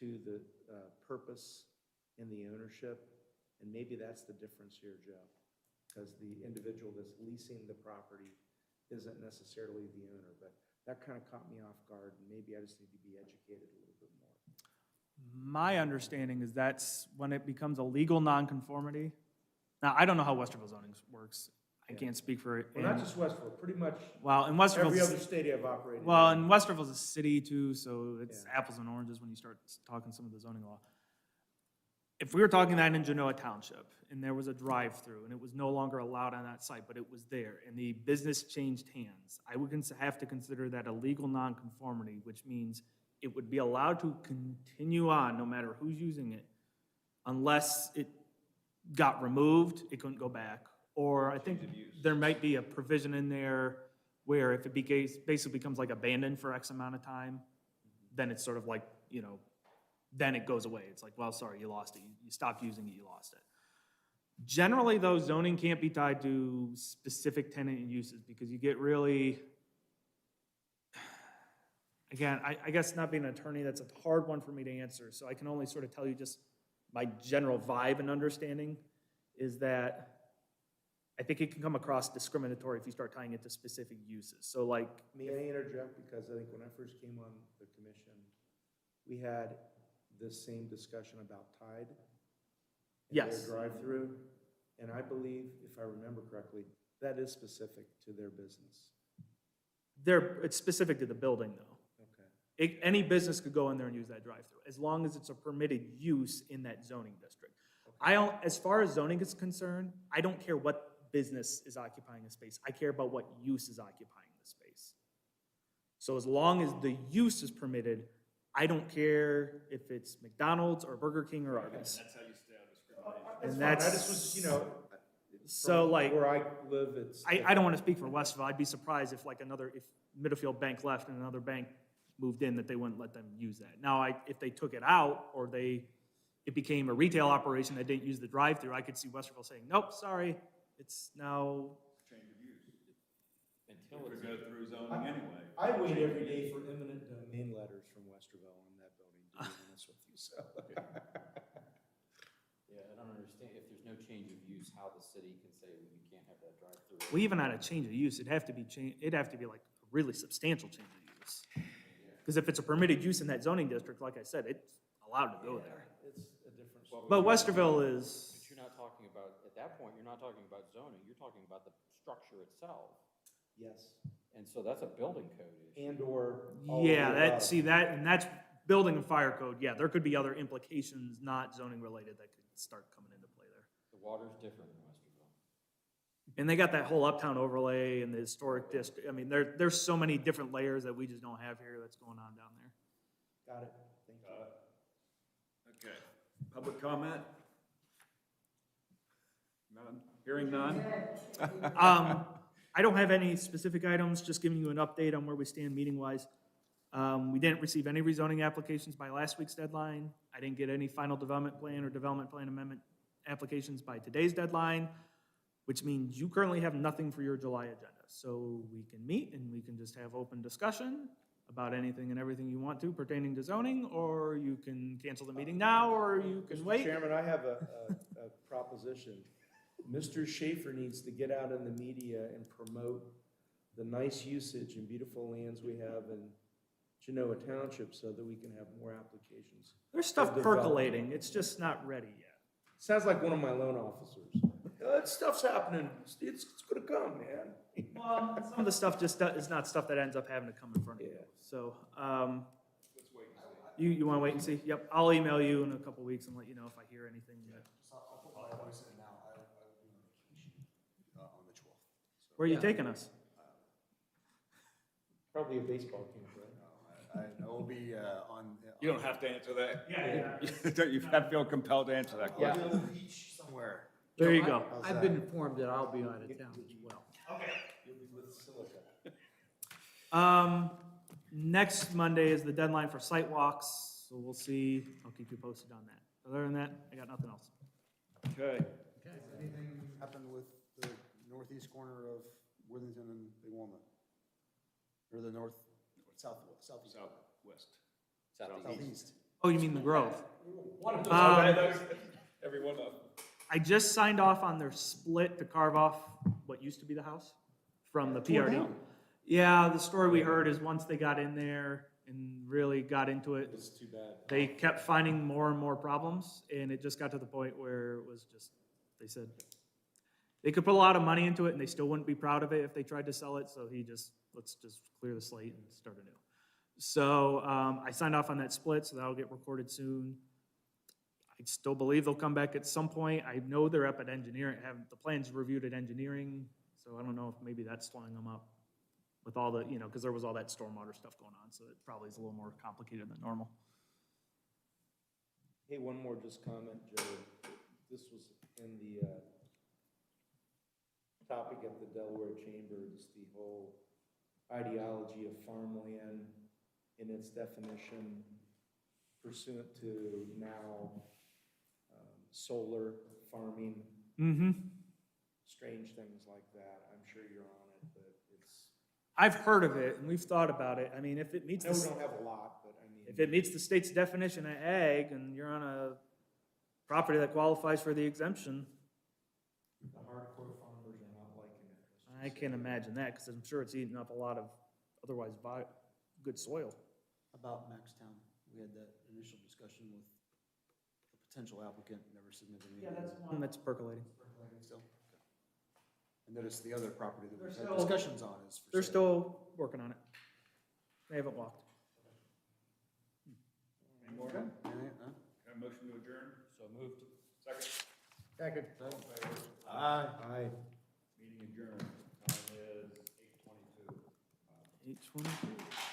to the purpose and the ownership And maybe that's the difference here, Joe, because the individual that's leasing the property isn't necessarily the owner, but that kind of caught me off guard, and maybe I just need to be educated a little bit more. My understanding is that's when it becomes a legal nonconformity. Now, I don't know how Westerville zoning works. I can't speak for it. Well, not just Westville, pretty much Well, in every Westerville, other state I've operated in. well, and Westerville's a city too, so it's Yeah. apples and oranges when you start talking some of the zoning law. If we were talking that in Genoa Township, and there was a drive-through, and it was no longer allowed on that site, but it was there, and the business changed hands, I would have to consider that a legal nonconformity, which means it would be allowed to continue on, no matter who's using it, unless it got removed, it couldn't go back. Or I think there might be a provision in there where if it basically becomes like abandoned for X amount of time, then it's sort of like, you know, then it goes away. It's like, well, sorry, you lost it. You stopped using it, you lost it. Generally, though, zoning can't be tied to specific tenant uses because you get really, again, I guess not being an attorney, that's a hard one for me to answer. So I can only sort of tell you just my general vibe and understanding is that I think it can come across discriminatory if you start tying it to specific uses. So like, May I interject? Because I think when I first came on the commission, we had this same discussion about Tide. and Yes. Their drive-through, and I believe, if I remember correctly, that is specific to their business. it's specific to the building, though. Okay. Any business could go in there and use that drive-through, as long as it's a permitted use in that zoning district. As far as zoning is concerned, I don't care what business is occupying the space. I care about what use is occupying the space. So as long as the use is permitted, I don't care if it's McDonald's or Burger King or Arby's. That's how you stay out of discrimination. That's And fine. I that's- just was, you know, So from like, where I live, it's. I don't want to speak for Westville. I'd be surprised if if Middlefield Bank left and another bank moved in, that they wouldn't let them use that. Now, if they took it out or it became a retail operation that didn't use the drive-through, I could see Westerville saying, nope, sorry, it's now, Change of use. Until It it's, could go through zoning anyway. I wait every day for eminent domain letters from Westerville on that building, to be honest with you, so. yeah, I don't understand, if there's no change of use, how the city can say, well, you can't have that drive-through. well, even on a change of use, it'd have to be like a really substantial change of use. Because if it's a permitted use in that zoning district, like I said, it's allowed to go there. It's a different. But Westerville is, But you're not talking about, at that point, you're not talking about zoning, you're talking about the structure itself. Yes, And so that's a building code issue. and/or. all of yeah, the above. that's building and fire code. Yeah, there could be other implications, not zoning related, that could start coming into play there. The water's different in Westerville. And they got that whole uptown overlay and the historic district. I mean, there's so many different layers that we just don't have here that's going on down there. Got it, thank you. Okay. Public comment? None? Hearing none? I don't have any specific items, just giving you an update on where we stand meeting-wise. We didn't receive any rezoning applications by last week's deadline. I didn't get any final development plan or development plan amendment applications by today's deadline, which means you currently have nothing for your July agenda. So we can meet and we can just have open discussion about anything and everything you want to pertaining to zoning, or you can cancel the meeting now, or you can Mr. wait. Chairman, I have a proposition. Mr. Schaefer needs to get out in the media and promote the nice usage and beautiful lands we have in Genoa Township so that we can have more applications. There's stuff for development. percolating, it's just not ready yet. Sounds like one of my loan officers. That stuff's happening, it's gonna come, man. Well, some of the stuff just is not stuff that ends up having to come in front of you. Yeah. So, you want to wait and see? Yep, I'll email you in a couple weeks and let you know if I hear anything. I'll put my voice in now. I will be on vacation on the 12th. Where are you taking us? Probably a baseball camp, right? I will be on. You don't have to answer that. Yeah. You have to feel compelled to answer that question. On the beach somewhere. There you go. I've been informed that I'll be out of town as well. You'll be with Silica. Next Monday is the deadline for site walks, so we'll see. I'll keep you posted on that. Other than that, I got nothing else. Okay. Has anything happened with the northeast corner of Worthington and Big Walnut? Or the southwest? Southwest. Southeast. Oh, you mean the Grove? Every one of them. I just signed off on their split to carve off what used to be the house from the PRD. Yeah, the story we heard is once they got in there and really got into it, It's too bad. they kept finding more and more problems, and it just got to the point where it was just, they said, they could put a lot of money into it, and they still wouldn't be proud of it if they tried to sell it, so let's just clear the slate and start anew. So, I signed off on that split, so that'll get recorded soon. I still believe they'll come back at some point. I know they're up at engineering, have the plans reviewed at engineering, so I don't know if maybe that's slowing them up with all the, because there was all that stormwater stuff going on, so it probably is a little more complicated than normal. Hey, one more just comment, Joe. This was in the topic at the Delaware Chamber, just the whole ideology of farmland in its definition pursuant to now solar farming, Mm-hmm. strange things like that. I'm sure you're on it, but it's, I've heard of it, and we've thought about it. I mean, if it meets I know we the, don't have a lot, but I mean. if it meets the state's definition of ag, and you're on a property that qualifies for the exemption, The hardcore farmers are not liking it. I can't imagine that, because I'm sure it's eating up a lot of otherwise good soil. About Maxtown, we had that initial discussion with the potential applicant, never submitted any. Yeah, that's one that's percolating. Still? Okay. And notice the other property that we've They're had still- discussions on is for They're sale. still working on it. They haven't walked. Any more? Okay. All right, Got a motion to adjourn? So moved. Second? Second. All in favor? Aye. Meeting adjourned. Time is 8:22. 8:22.